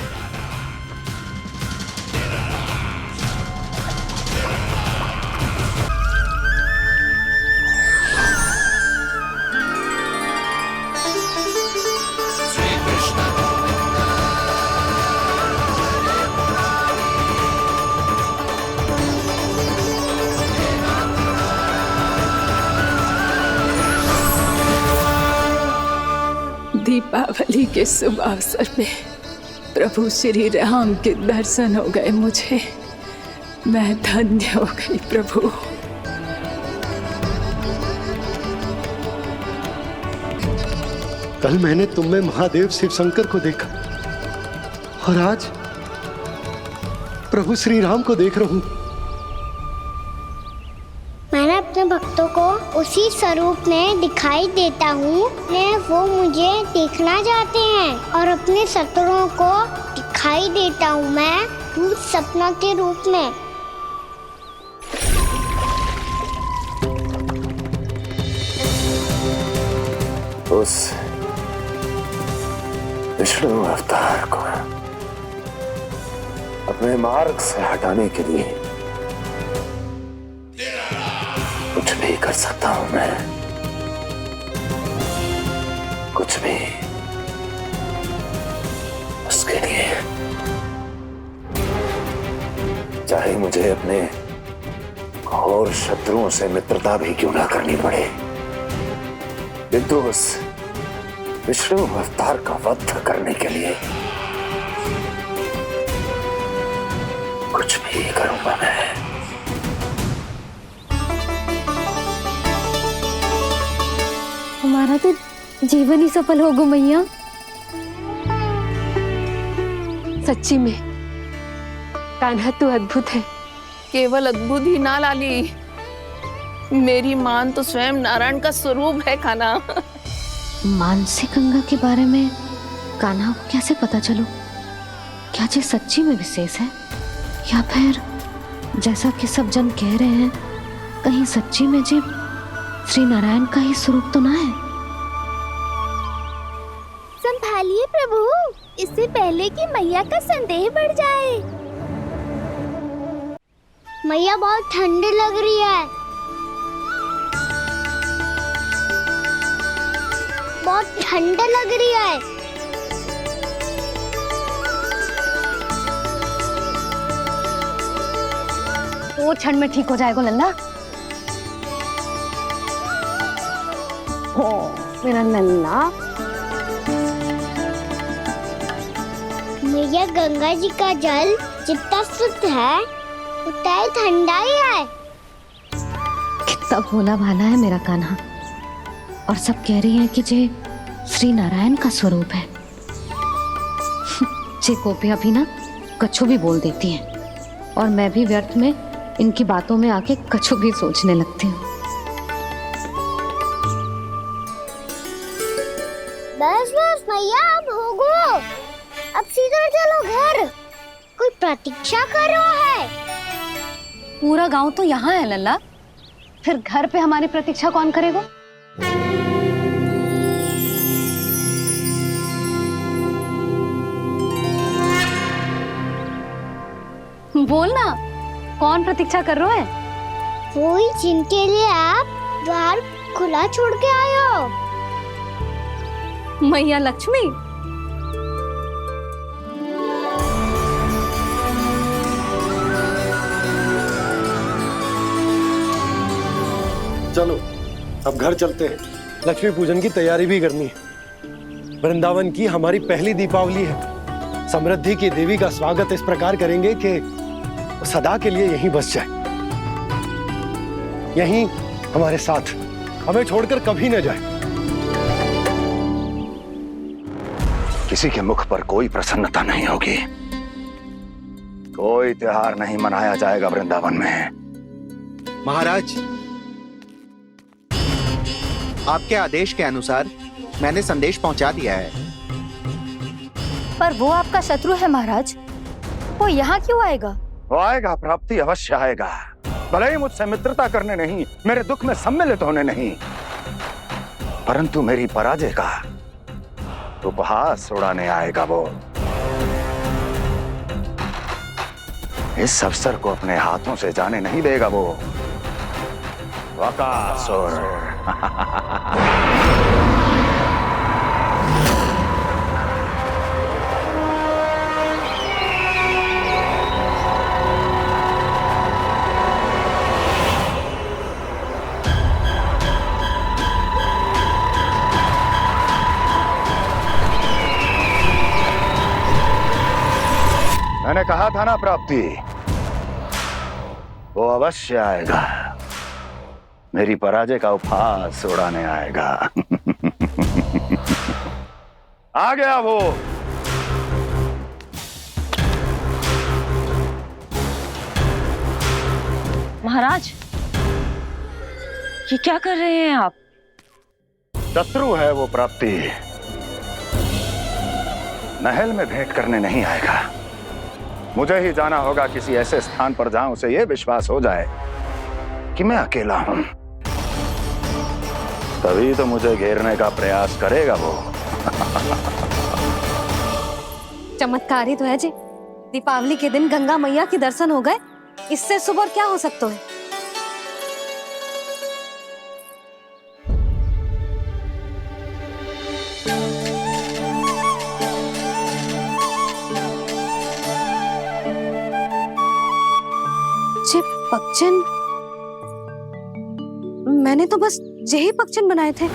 दीपावली के शुभ अवसर पे प्रभु श्री राम के दर्शन हो गए मुझे। मैं धन्य हो गई प्रभु। कल मैंने तुम में महादेव शिव शंकर को देखा और आज प्रभु श्री राम को देख रहा हूं। मैंने अपने भक्तों को उसी स्वरूप में दिखाई देता हूँ, वो मुझे देखना चाहते हैं और अपने शत्रुओं को दिखाई देता हूँ मैं भूत सपना के रूप में। उस विष्णु अवतार को अपने मार्ग से हटाने के लिए कुछ भी कर सकता हूं मैं, कुछ भी। उसके लिए चाहे मुझे अपने घोर शत्रुओं से मित्रता भी क्यों ना करनी पड़े, किंतु उस विष्णु अवतार का वध करने के लिए कुछ भी करूंगा मैं। हमारा तो जीवन ही सफल होगा मैया। सच्ची में कान्हा तू अद्भुत है। केवल अद्भुत ही ना लाली, मेरी मान तो स्वयं नारायण का स्वरूप है कान्हा। मानसी गंगा के बारे में कान्हा को कैसे पता चलो? क्या ये सच्ची में विशेष है या फिर जैसा कि सब जन कह रहे हैं कहीं सच्ची में जी श्री नारायण का ही स्वरूप तो ना है? संभालिए प्रभु, इससे पहले कि मैया का संदेह बढ़ जाए। मैया बहुत ठंडी लग रही है, बहुत ठंडा लग रही है। वो क्षण में ठीक हो जाएगा लल्ला। ओ मेरा लल्ला। मैया गंगा जी का जल जितना शुद्ध है उतना ही ठंडा ही है। कितना भोला भाला है मेरा कान्हा। और सब कह रही हैं कि जे श्री नारायण का स्वरूप है। जे गोपियां भी ना कछु भी बोल देती हैं और मैं भी व्यर्थ में इनकी बातों में आके कछु भी सोचने लगती हूँ। बस बस मैया, अब हो गो, अब सीधा चलो घर। कोई प्रतीक्षा कर रहा है। पूरा गांव तो यहाँ है लल्ला, फिर घर पे हमारी प्रतीक्षा कौन करेगा? बोल ना, कौन प्रतीक्षा कर रहा है? वही जिनके लिए आप द्वार खुला छोड़ के आए हो। मैया लक्ष्मी। चलो अब घर चलते हैं। लक्ष्मी पूजन की तैयारी भी करनी है। वृंदावन की हमारी पहली दीपावली है। समृद्धि की देवी का स्वागत इस प्रकार करेंगे कि सदा के लिए यहीं बस जाए, यहीं हमारे साथ, हमें छोड़कर कभी न जाए। किसी के मुख पर कोई प्रसन्नता नहीं होगी, कोई त्योहार नहीं मनाया जाएगा वृंदावन में। महाराज, आपके आदेश के अनुसार मैंने संदेश पहुंचा दिया है। पर वो आपका शत्रु है महाराज, वो यहाँ क्यों आएगा? वो आएगा, प्राप्ति अवश्य आएगा। भले ही मुझसे मित्रता करने नहीं, मेरे दुख में सम्मिलित होने नहीं, परंतु मेरी पराजय का उपहास उड़ाने आएगा वो। इस अवसर को अपने हाथों से जाने नहीं देगा वो वकासुर। मैंने कहा था ना प्राप्ति, वो अवश्य आएगा, मेरी पराजय का उपहास उड़ाने आएगा। आ गया वो। महाराज, ये क्या कर रहे हैं आप? शत्रु है वो प्राप्ति, महल में भेंट करने नहीं आएगा। मुझे ही जाना होगा किसी ऐसे स्थान पर जहां उसे यह विश्वास हो जाए कि मैं अकेला हूं, तभी तो मुझे घेरने का प्रयास करेगा वो। चमत्कारी तो है जी, दीपावली के दिन गंगा मैया के दर्शन हो गए, इससे शुभ और क्या हो सकता है। जे पक्षिन, मैंने तो बस यही पक्षिन बनाए थे,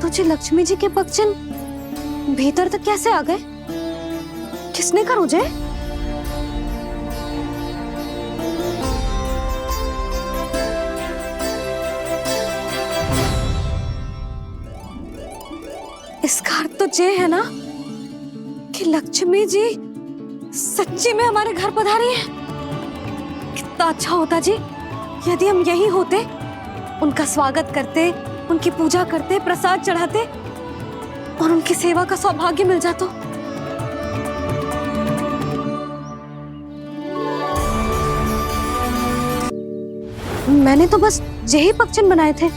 तो जे लक्ष्मी जी के पक्षिन भीतर तक कैसे आ गए? किसने कर मुझे? इसका अर्थ तो ये है ना कि लक्ष्मी जी सच्ची में हमारे घर पधारी है। कितना अच्छा होता जी यदि हम यही होते, उनका स्वागत करते, उनकी पूजा करते, प्रसाद चढ़ाते और उनकी सेवा का सौभाग्य मिल जाता। मैंने तो बस यही पक्षिन बनाए थे,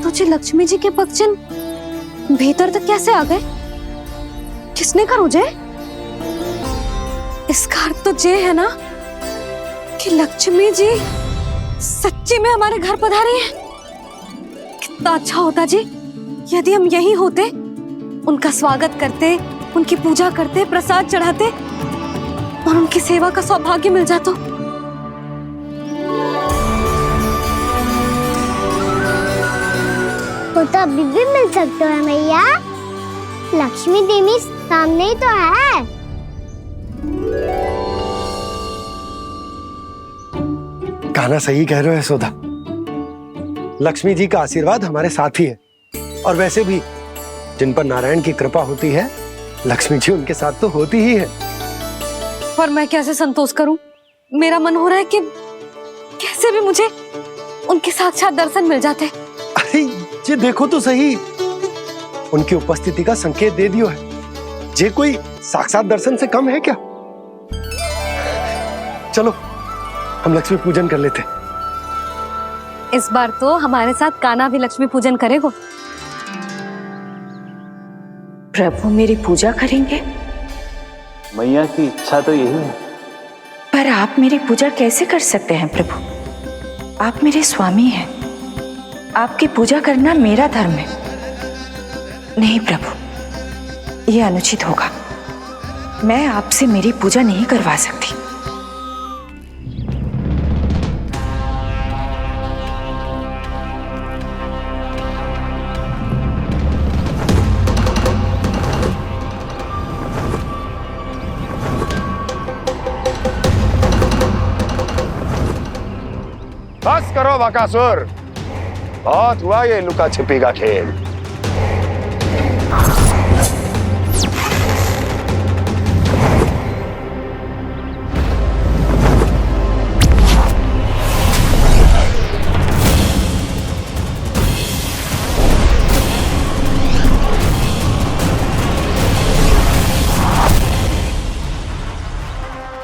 तो जी लक्ष्मी जी के पक्षिन भीतर तक कैसे आ गए? किसने कर मुझे? इसका अर्थ तो ये है ना कि लक्ष्मी जी सच्ची में हमारे घर पधारी है। कितना अच्छा होता जी यदि हम यही होते, उनका स्वागत करते, उनकी पूजा करते, प्रसाद चढ़ाते और उनकी सेवा का सौभाग्य मिल जाता। वो तो अभी भी मिल सकते हैं मैया, लक्ष्मी देवी सामने ही तो है। कहना सही कह रहे हो यशोदा, लक्ष्मी जी का आशीर्वाद हमारे साथ ही है, और वैसे भी जिन पर नारायण की कृपा होती है, लक्ष्मी जी उनके साथ तो होती ही है। पर मैं कैसे संतोष करूं? मेरा मन हो रहा है कि कैसे भी मुझे उनके साक्षात दर्शन मिल जाते। अरे ये देखो तो सही, उनकी उपस्थिति का संकेत दे दियो है। ये कोई साक्षात दर्शन से कम है क्या? चलो हम लक्ष्मी पूजन कर लेते। इस बार तो हमारे साथ कान्हा भी लक्ष्मी पूजन करेगा। प्रभु मेरी पूजा करेंगे? मैया की इच्छा तो यही है। पर आप मेरी पूजा कैसे कर सकते हैं प्रभु? आप मेरे स्वामी हैं, आपकी पूजा करना मेरा धर्म है। नहीं प्रभु, यह अनुचित होगा। मैं आपसे मेरी पूजा नहीं करवा सकती। बस करो बकासुर, बहुत हुआ ये लुका छिपी का खेल।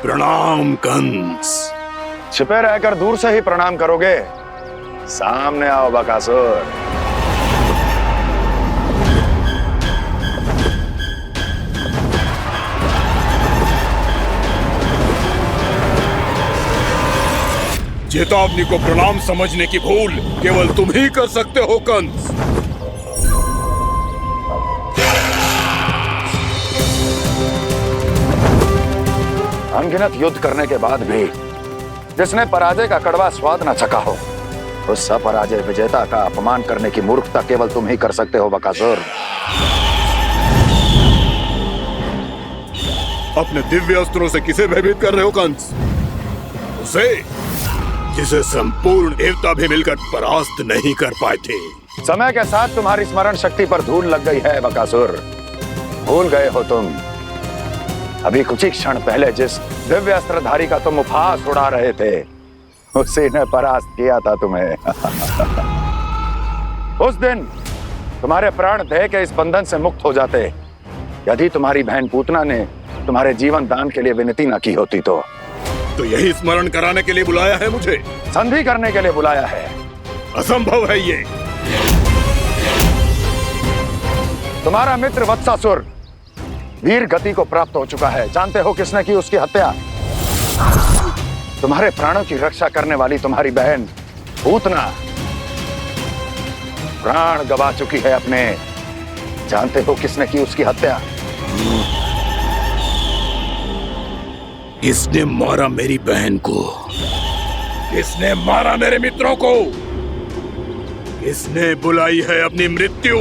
प्रणाम कंस। छिपे रहकर दूर से ही प्रणाम करोगे? सामने आओ बकासुर। चेतावनी को प्रणाम समझने की भूल केवल तुम ही कर सकते हो कंस। अनगिनत युद्ध करने के बाद भी जिसने पराजय का कड़वा स्वाद न चखा हो, उस अपराजय विजेता का अपमान करने की मूर्खता केवल तुम ही कर सकते हो बकासुर। अपने दिव्य अस्त्रों से किसे भयभीत कर रहे हो कंस? उसे जिसे संपूर्ण देवता भी मिलकर परास्त नहीं कर पाए थे। समय के साथ तुम्हारी स्मरण शक्ति पर धूल लग गई है बकासुर। भूल गए हो तुम अभी कुछ ही क्षण पहले जिस दिव्य अस्त्रधारी का तुम उपहास उड़ा रहे थे, उसी ने परास्त किया था तुम्हें। उस दिन तुम्हारे प्राण देह के इस बंधन से मुक्त हो जाते यदि तुम्हारी बहन पूतना ने तुम्हारे जीवन दान के लिए विनती न की होती तो यही स्मरण कराने के लिए बुलाया है मुझे? संधि करने के लिए बुलाया है। असंभव है ये। तुम्हारा मित्र वत्सासुर वीर गति को प्राप्त हो चुका है। जानते हो किसने की उसकी हत्या? तुम्हारे प्राणों की रक्षा करने वाली तुम्हारी बहन पूतना प्राण गवा चुकी है अपने। जानते हो किसने की उसकी हत्या? किसने मारा मेरी बहन को? किसने मारा मेरे मित्रों को? किसने बुलाई है अपनी मृत्यु?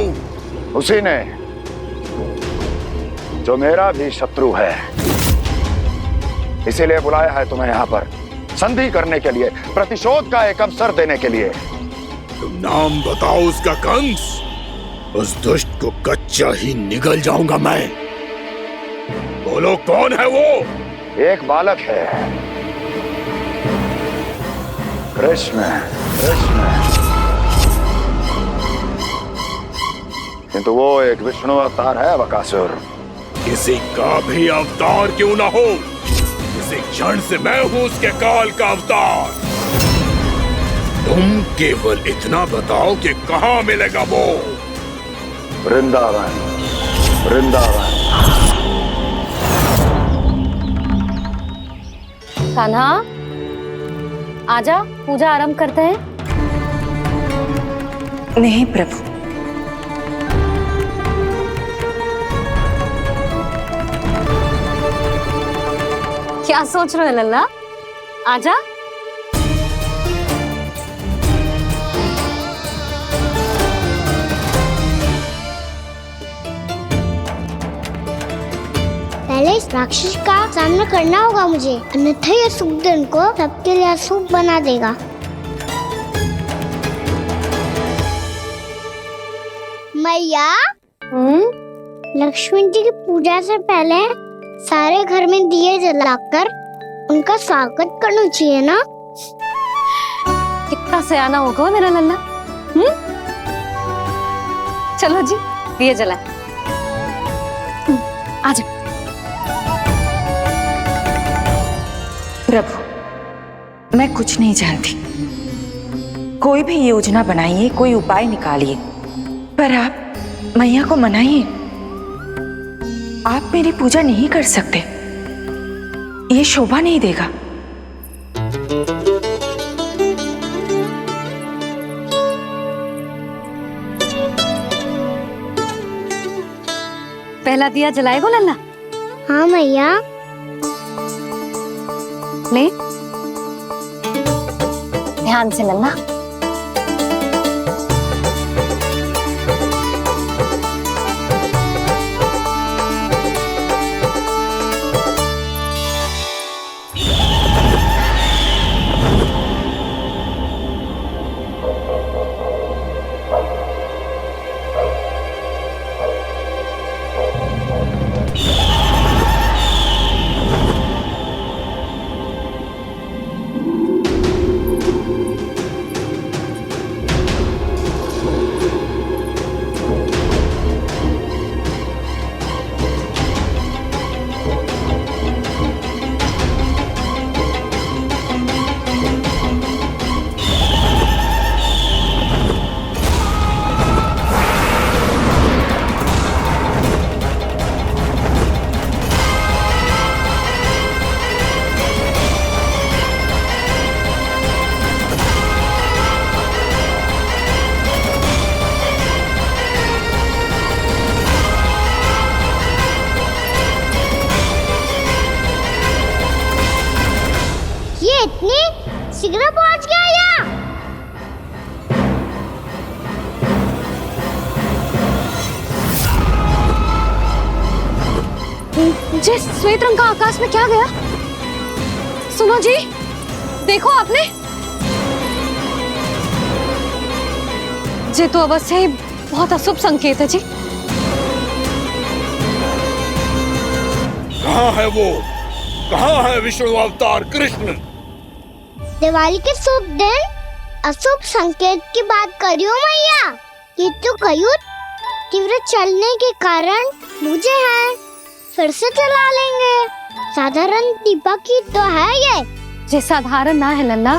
उसी ने जो मेरा भी शत्रु है। इसीलिए बुलाया है तुम्हें यहाँ पर संधि करने के लिए, प्रतिशोध का एक अवसर देने के लिए। तुम नाम बताओ उसका कंस। उस दुष्ट को कच्चा ही निगल जाऊंगा मैं। बोलो कौन है वो? एक बालक है, कृष्ण। किंतु वो एक विष्णु अवतार है बकासुर। किसी का भी अवतार क्यों ना हो, इसी क्षण से मैं हूं उसके काल का अवतार। तुम केवल इतना बताओ कि कहां मिलेगा वो? वृंदावन। कान्हा, आजा, पूजा आरंभ करते हैं। नहीं प्रभु, क्या सोच रहे हो लल्ला? आजा। पहले इस राक्षस का सामना करना होगा मुझे, अन्यथा ये शुभ दिन को सबके लिए अशुभ बना देगा। मैया, लक्ष्मण जी की पूजा से पहले सारे घर में दिए जलाकर उनका स्वागत करना चाहिए ना? कितना सयाना होगा मेरा लल्ला। चलो जी, दिए जलाए। आजा। प्रभु, मैं कुछ नहीं जानती। कोई भी योजना बनाइए, कोई उपाय निकालिए, पर आप मैया को मनाइए। आप मेरी पूजा नहीं कर सकते, ये शोभा नहीं देगा। पहला दिया जलाएगो लल्ला? हाँ मैया। ले, ध्यान से लल्ला। इतनी शीघ्र पहुंच गया यहाँ? जे श्वेत रंग का आकाश में क्या गया? सुनो जी, देखो आपने, जे तो अवश्य ही बहुत अशुभ संकेत है जी। कहाँ है वो? कहाँ है विष्णु अवतार कृष्ण? दिवाली के शुभ दिन अशुभ संकेत की बात करियो मैया। ये तो कयूं तीव्र चलने के कारण मुझे है, फिर से चला लेंगे। साधारण दीपक ही तो है ये साधारण ना है लल्ला,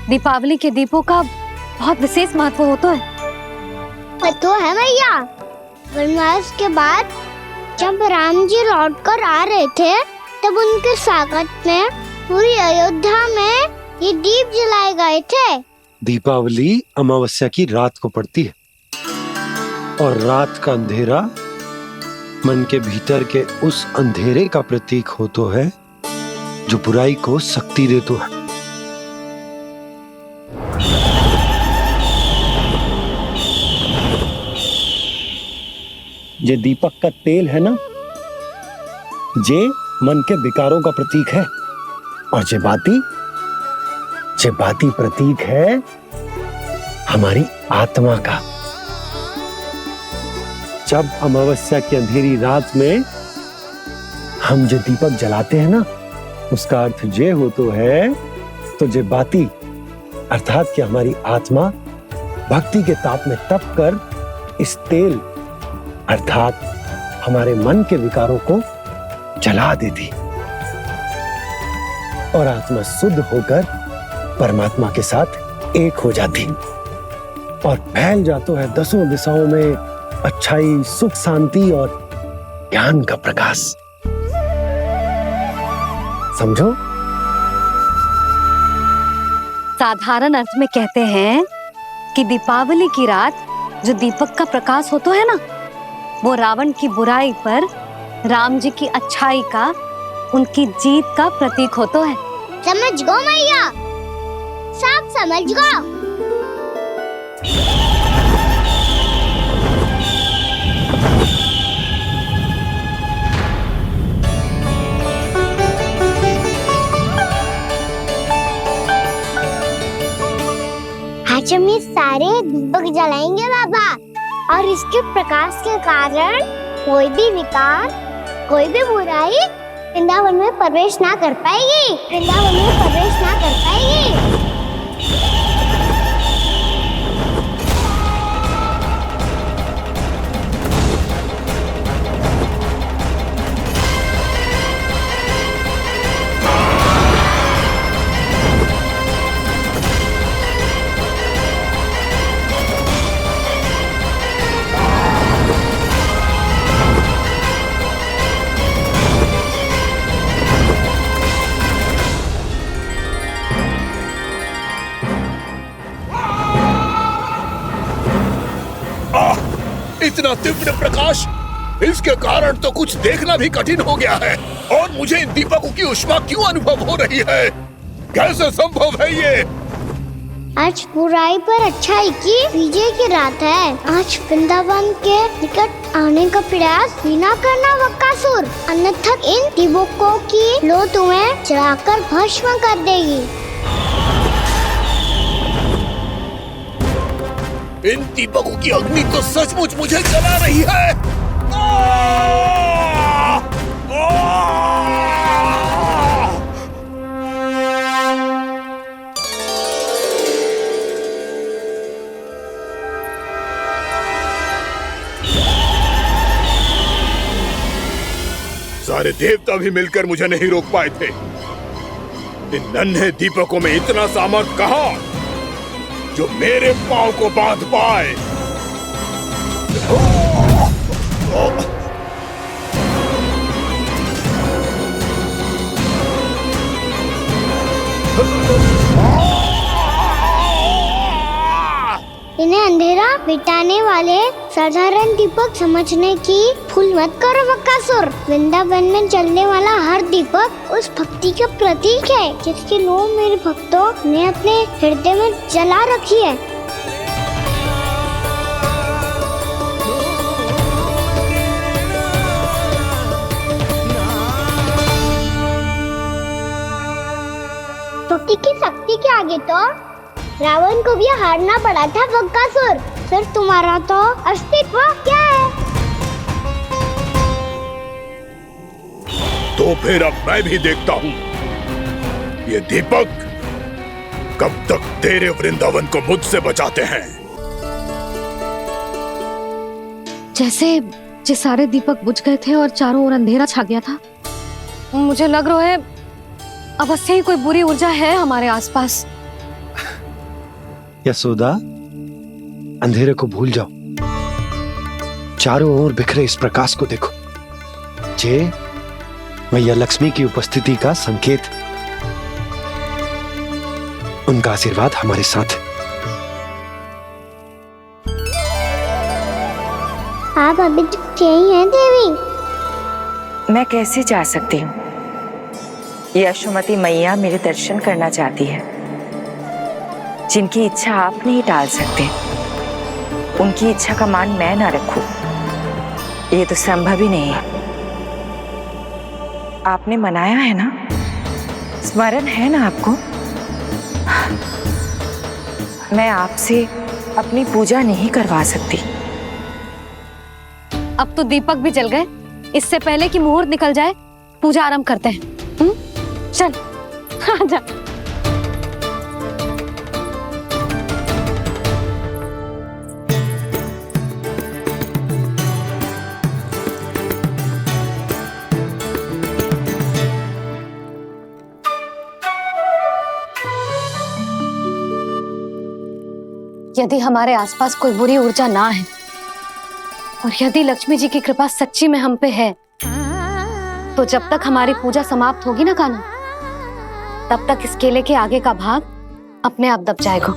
दीपावली के दीपों का बहुत विशेष महत्व होता है। तो है मैया, वनवास के बाद जब राम जी लौटकर आ रहे थे तब उनके स्वागत में पूरी अयोध्या में ये दीप जलाए गए थे। दीपावली अमावस्या की रात को पड़ती है और रात का अंधेरा मन के भीतर के उस अंधेरे का प्रतीक होतो है जो बुराई को शक्ति देतो है। ये दीपक का तेल है ना, जे मन के विकारों का प्रतीक है, और जे बाती प्रतीक है हमारी आत्मा का। जब अमावस्या की अंधेरी रात में हम जो दीपक जलाते हैं ना, उसका अर्थ जे हो तो है, तो जे बाती अर्थात कि हमारी आत्मा भक्ति के ताप में तप कर इस तेल अर्थात हमारे मन के विकारों को जला देती और आत्मा शुद्ध होकर परमात्मा के साथ एक हो जाती और फैल जाता है दसों दिशाओं में अच्छाई, सुख, शांति और ज्ञान का प्रकाश। समझो? साधारण अर्थ में कहते हैं कि दीपावली की रात जो दीपक का प्रकाश होता है ना, वो रावण की बुराई पर राम जी की अच्छाई का, उनकी जीत का प्रतीक होता है। समझ गो मैया, सब समझ गो। आज हम ये सारे दीपक जलाएंगे बाबा, और इसके प्रकाश के कारण कोई भी विकार, कोई भी बुराई वृंदावन में प्रवेश ना कर पाएगी, वृंदावन में प्रवेश ना कर पाएगी। इतना तीव्र प्रकाश, इसके कारण तो कुछ देखना भी कठिन हो गया है। और मुझे इन दीपकों की उष्मा क्यों अनुभव हो रही है? कैसे संभव है ये? आज बुराई पर अच्छाई की विजय की रात है। आज वृंदावन के निकट आने का प्रयास भी ना करना बकासुर, अन्यथा इन दीपकों की लो तुम्हें जलाकर भस्म कर देगी। इन दीपकों की अग्नि तो सचमुच मुझे जला रही है। सारे देवता भी मिलकर मुझे नहीं रोक पाए थे। इन नन्हे दीपकों में इतना सामर्थ्य कहां जो मेरे पांव को बांध पाए। इन्हें अंधेरा मिटाने वाले साधारण दीपक समझने की भूल मत करो बकासुर। वृंदावन में जलने वाला हर दीपक उस भक्ति का प्रतीक है जिसकी लो मेरे भक्तों ने अपने हृदय में जला रखी है। ज्योति की शक्ति के आगे तो रावण को भी हारना पड़ा था बकासुर। फिर तुम्हारा तो अस्तित्व क्या है? तो फिर अब मैं भी देखता हूँ ये दीपक कब तक तेरे वृंदावन को मुझसे बचाते हैं। जैसे ये सारे दीपक बुझ गए थे और चारों ओर अंधेरा छा गया था, मुझे लग रहा है अवश्य ही कोई बुरी ऊर्जा है हमारे आसपास। यशोदा, अंधेरे को भूल जाओ, चारों ओर बिखरे इस प्रकाश को देखो। ये मैया लक्ष्मी की उपस्थिति का संकेत, उनका आशीर्वाद हमारे साथ है। आप अभी तक यही हैं देवी? मैं कैसे जा सकती हूँ? यशोमती मैया मेरे दर्शन करना चाहती है। जिनकी इच्छा आप नहीं टाल सकते, उनकी इच्छा का मान मैं ना रखूं, ये तो संभव ही नहीं है। आपने मनाया है ना, स्मरण है ना आपको? मैं आपसे अपनी पूजा नहीं करवा सकती। अब तो दीपक भी जल गए, इससे पहले कि मुहूर्त निकल जाए पूजा आरंभ करते हैं। चल आजा। यदि हमारे आसपास कोई बुरी ऊर्जा ना है और यदि लक्ष्मी जी की कृपा सच्ची में हम पे है, तो जब तक हमारी पूजा समाप्त होगी ना कान्हा, तब तक इस केले के आगे का भाग अपने आप दब जाएगा।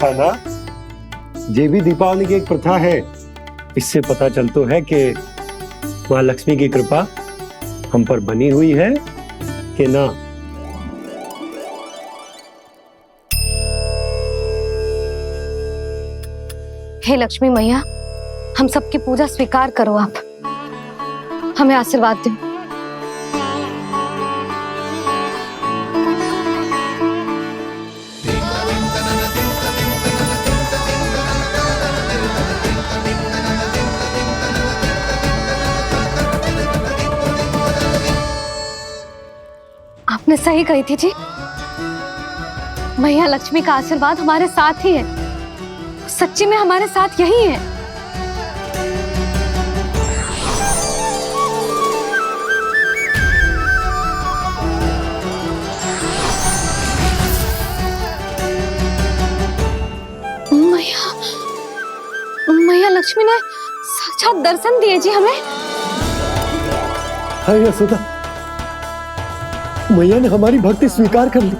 है ना? ये भी दीपावली की एक प्रथा है। इससे पता चलता है कि माँ लक्ष्मी की कृपा हम पर बनी हुई है कि ना। हे लक्ष्मी मैया, हम सबकी पूजा स्वीकार करो, आप हमें आशीर्वाद दो। आपने सही कही थी जी, मैया लक्ष्मी का आशीर्वाद हमारे साथ ही है, सच्ची में हमारे साथ यही है। मैया लक्ष्मी ने साक्षात दर्शन दिए जी हमें। हाय यशोदा, मैया ने हमारी भक्ति स्वीकार कर ली।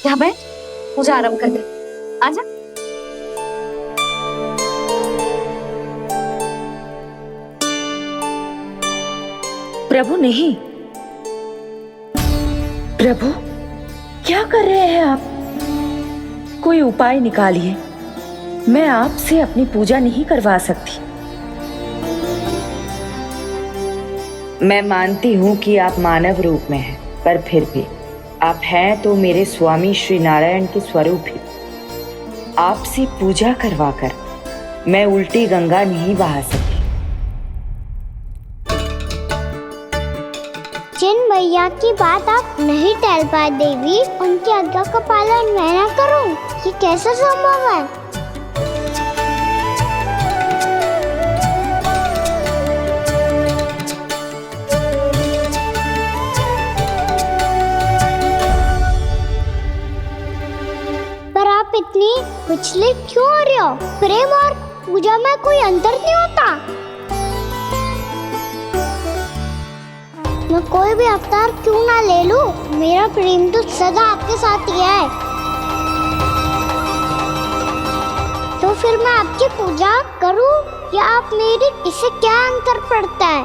यहाँ बैठ, पूजा आरंभ कर दे। आजा। प्रभु नहीं, प्रभु क्या कर रहे हैं आप? कोई उपाय निकालिए, मैं आपसे अपनी पूजा नहीं करवा सकती। मैं मानती हूँ कि आप मानव रूप में हैं, पर फिर भी आप हैं तो मेरे स्वामी श्री नारायण के स्वरूप ही। आपसे पूजा करवाकर मैं उल्टी गंगा नहीं बहा सकी। जिन मैया की बात आप नहीं टाल पाए देवी, उनकी आज्ञा का पालन मैं ना करूं, ये कैसे संभव है? पर आप इतनी विचलित क्यों हो रहे हो? प्रेम और पूजा में कोई अंतर नहीं होता। मैं कोई भी अवतार क्यों ना ले लूं, मेरा प्रेम तो सदा आपके साथ ही है। तो फिर मैं आपकी पूजा करूं या आप मेरी, इससे क्या अंतर पड़ता है?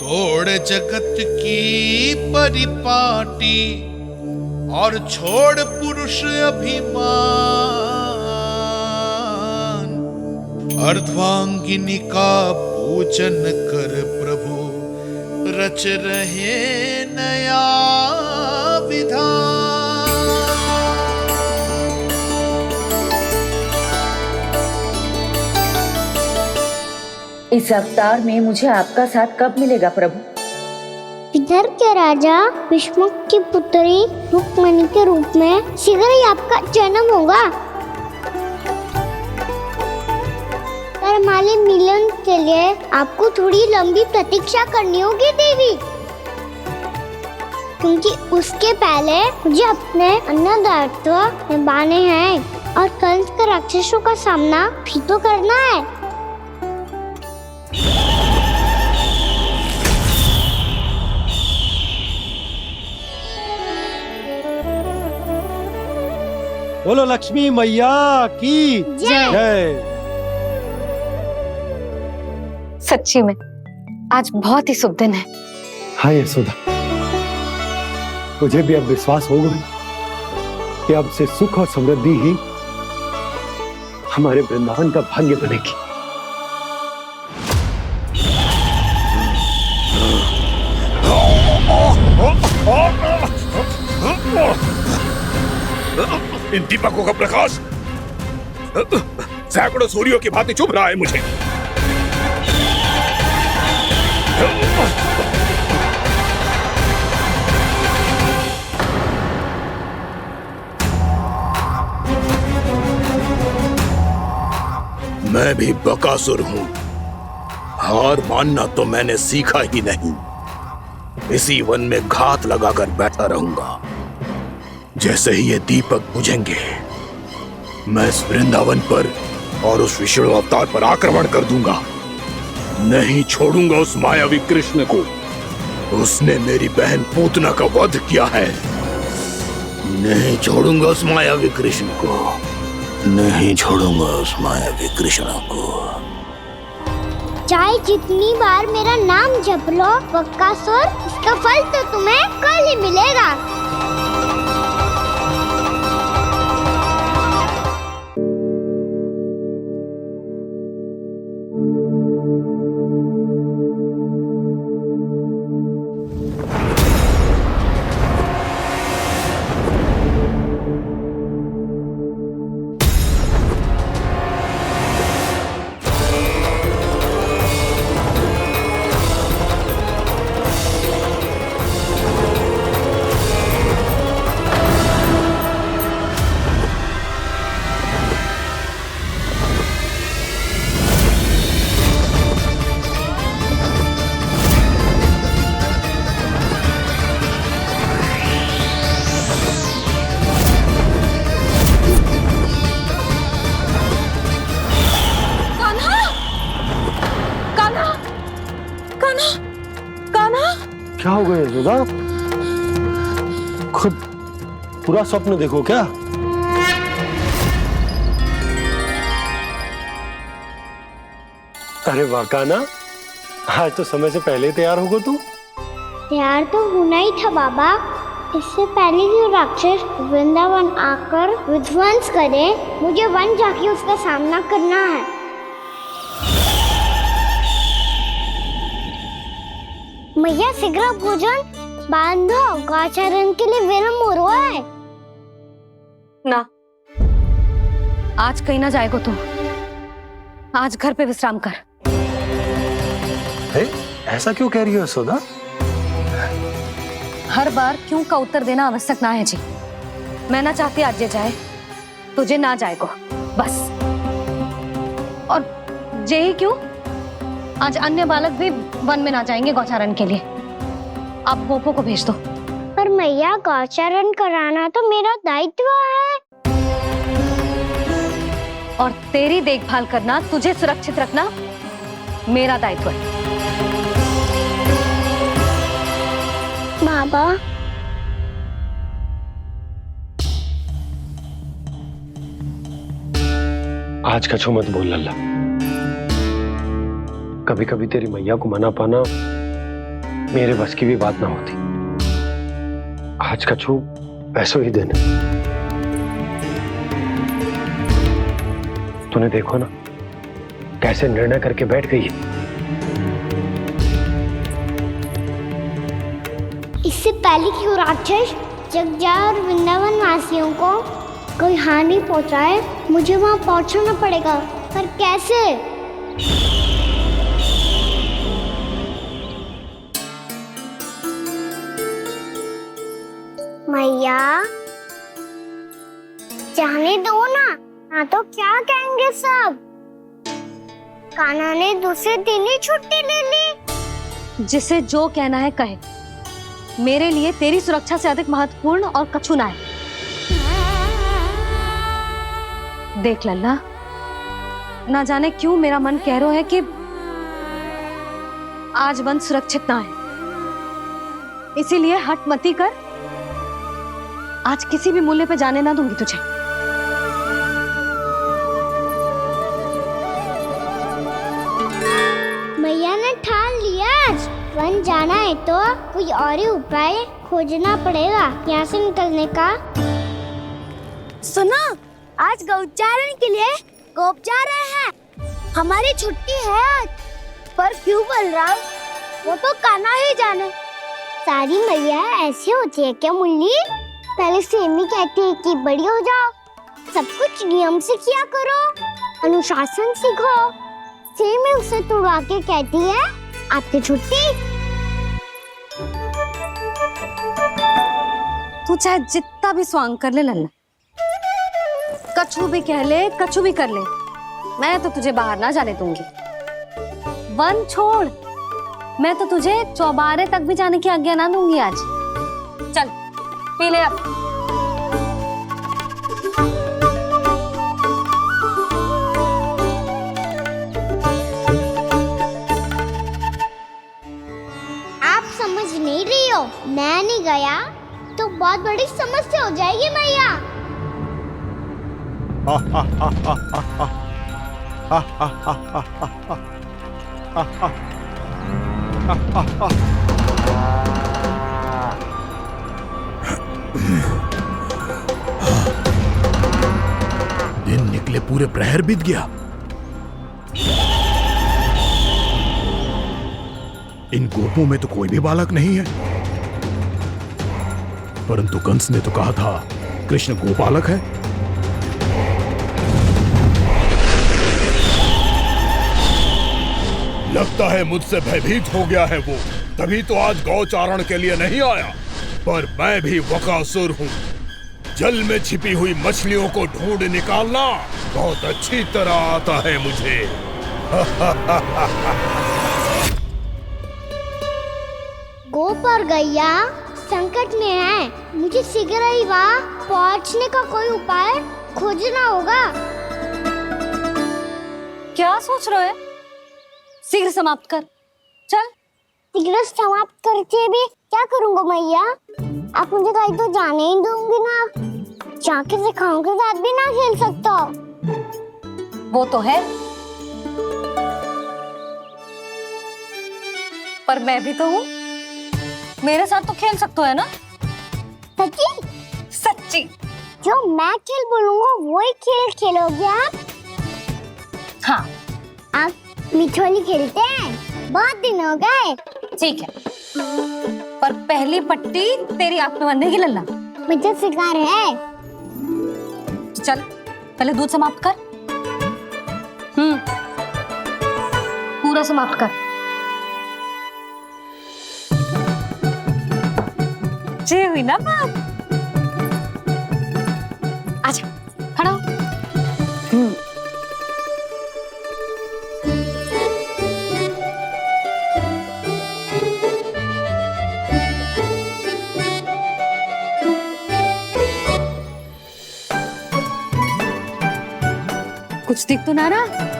तो छोड़ जगत की परिपाटी और छोड़ पुरुष अभिमान, अर्धांगिनी का पूजन कर प्रभु रच रहे नया विधान। इस अवतार में मुझे आपका साथ कब मिलेगा प्रभु? इधर के राजा भीष्म की पुत्री रुक्मणी के रूप में शीघ्र ही आपका जन्म होगा। पर हमारे मिलन के लिए आपको थोड़ी लंबी प्रतीक्षा करनी होगी देवी, क्योंकि उसके पहले मुझे अपने अन्य दायित्व निभाने हैं और कंस के राक्षसों का सामना भी तो करना है। बोलो लक्ष्मी मैया की जय। सच्ची में आज बहुत ही शुभ दिन है। हाँ यशोदा, मुझे भी अब विश्वास हो गया कि अब से सुख और समृद्धि ही हमारे वृंदावन का भाग्य बनेगी। इन दीपकों का प्रकाश सैकड़ों सूर्यों की भांति चुभ रहा है मुझे। मैं भी बकासुर हूं, हार मानना तो मैंने सीखा ही नहीं। इसी वन में घात लगाकर बैठा रहूंगा। जैसे ही ये दीपक बुझेंगे, मैं इस वृंदावन पर और उस विष्णु अवतार पर आक्रमण कर दूंगा। नहीं छोड़ूंगा उस मायावी कृष्ण को। उसने मेरी बहन पूतना का वध किया है। नहीं छोड़ूंगा उस मायावी कृष्ण को। नहीं छोड़ूंगा उस मायावी कृष्ण को। चाहे जितनी बार मेरा नाम जप लो बकासुर, इसका फल तो तुम्हें कल ही मिलेगा। क्या हो गया यशोदा? खुद पूरा स्वप्न देखो क्या? अरे वाह कान्हा, आज तो समय से पहले तैयार होगा तू। तैयार तो होना ही था बाबा। इससे पहले कि राक्षस वृंदावन आकर विध्वंस करे, मुझे वन जाके उसका सामना करना है। मैया शीघ्र भोजन बांधो, गौचरण के लिए विलंब हो रहा है। ना, आज कहीं ना जाएगा तू। आज घर पे विश्राम कर। ऐसा क्यों कह रही हो यशोदा? हर बार क्यों का उत्तर देना आवश्यक ना है जी। मैं ना चाहती आज ये जाए, तुझे ना जाएगा बस। और यही क्यों, आज अन्य बालक भी वन में ना जाएंगे गौचारण के लिए। आप गोपो को भेज दो। पर मैया गौचारण कराना तो मेरा दायित्व है। और तेरी देखभाल करना, तुझे सुरक्षित रखना मेरा दायित्व है। बाबा, आज कछु मत बोल लल्ला। कभी कभी तेरी मैया को मना पाना मेरे बस की भी बात ना होती। आज कछु वैसो ही दिन है। तूने देखो ना कैसे निर्णय करके बैठ गई है। इससे पहले कि वो राक्षस जगजाय और वृंदावन वासियों को कोई हानि पहुंचाए, मुझे वहां पहुंचना पड़ेगा। पर कैसे? मैया जाने दो ना तो क्या कहेंगे सब। कान्हा ने दूसरे दिन ही छुट्टी ले ली। जिसे जो कहना है कहे, मेरे लिए तेरी सुरक्षा से अधिक महत्वपूर्ण और कछु ना है। देख लल्ला, ना जाने क्यों मेरा मन कह रहा है कि आज वन सुरक्षित ना है, इसीलिए हट मती कर। आज किसी भी मूल्य पे जाने ना दूंगी तुझे। मैया ने ठान लिया, आज वन जाना है तो कोई और ही उपाय खोजना पड़ेगा यहाँ से निकलने का। सुनो, आज गौचारण के लिए गोप जा रहे हैं। हमारी छुट्टी है आज। पर क्यों बलराम? वो तो कान्हा ही जाने। सारी मैया ऐसी होती है क्या मुल्ली? पहले सेमी कहती है कि बड़ी हो जाओ, सब कुछ नियम से किया करो, अनुशासन सीखो। सेमी उसे तुड़वा के कहती है आपकी छुट्टी। तू चाहे जितना भी स्वांग कर ले लल्ला, कछु भी कह ले, कछु भी कर ले, मैं तो तुझे बाहर ना जाने दूंगी। वन छोड़, मैं तो तुझे चौबारे तक भी जाने की आज्ञा ना दूंगी आज। चल पी ले अब। आप समझ नहीं रही हो, मैं नहीं गया तो बहुत बड़ी समस्या हो जाएगी मैया। दिन निकले पूरे प्रहर बीत गया। इन गोपों में तो कोई भी बालक नहीं है, परंतु कंस ने तो कहा था कृष्ण गोपालक है। लगता है मुझसे भयभीत हो गया है वो, तभी तो आज गौचारण के लिए नहीं आया। पर मैं भी वकासुर हूँ, जल में छिपी हुई मछलियों को ढूंढ निकालना बहुत अच्छी तरह आता है मुझे। गोप और गैया संकट में है, मुझे शीघ्र ही वहाँ पहुँचने का कोई उपाय खोजना होगा। क्या सोच रहे हो? शीघ्र समाप्त कर, चल। शीघ्र समाप्त करके भी क्या करूँगा मैया? आप मुझे कहीं तो जाने ही दूंगी ना। जाके सिखाओं के साथ भी ना खेल सकता। वो तो है, पर मैं भी तो हूँ, मेरे साथ तो खेल सकते हो है ना? सच्ची? सच्ची। जो मैं खेल बोलूँगा वही खेल खेलोगे आप? हाँ। आप मिठोली खेलते हैं? बहुत दिन हो गए। ठीक है, पर पहली पट्टी तेरी आंख में बंधेगी लल्ला। मुझे शिकार है। चल पहले दूध समाप्त कर। पूरा समाप्त कर। जे हुई ना बात। आजा, खड़ा हो। कुछ दिख तो ना रहा।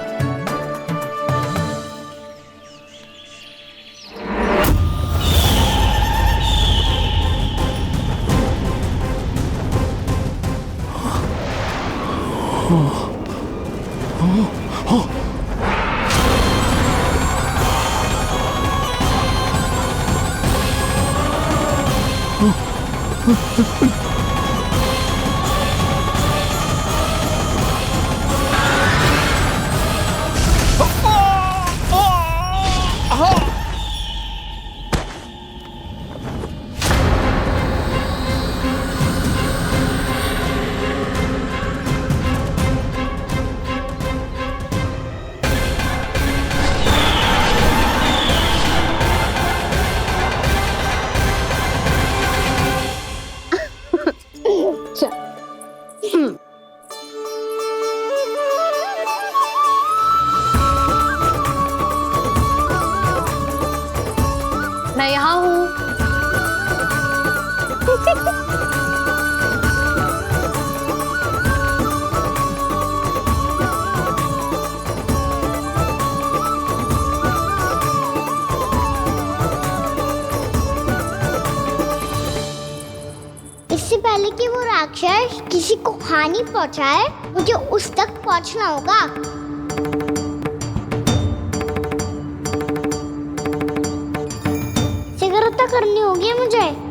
मैं यहाँ हूँ। इससे पहले कि वो राक्षस किसी को हानि पहुंचाए, मुझे उस तक पहुंचना होगा। सिगरता करनी होगी मुझे।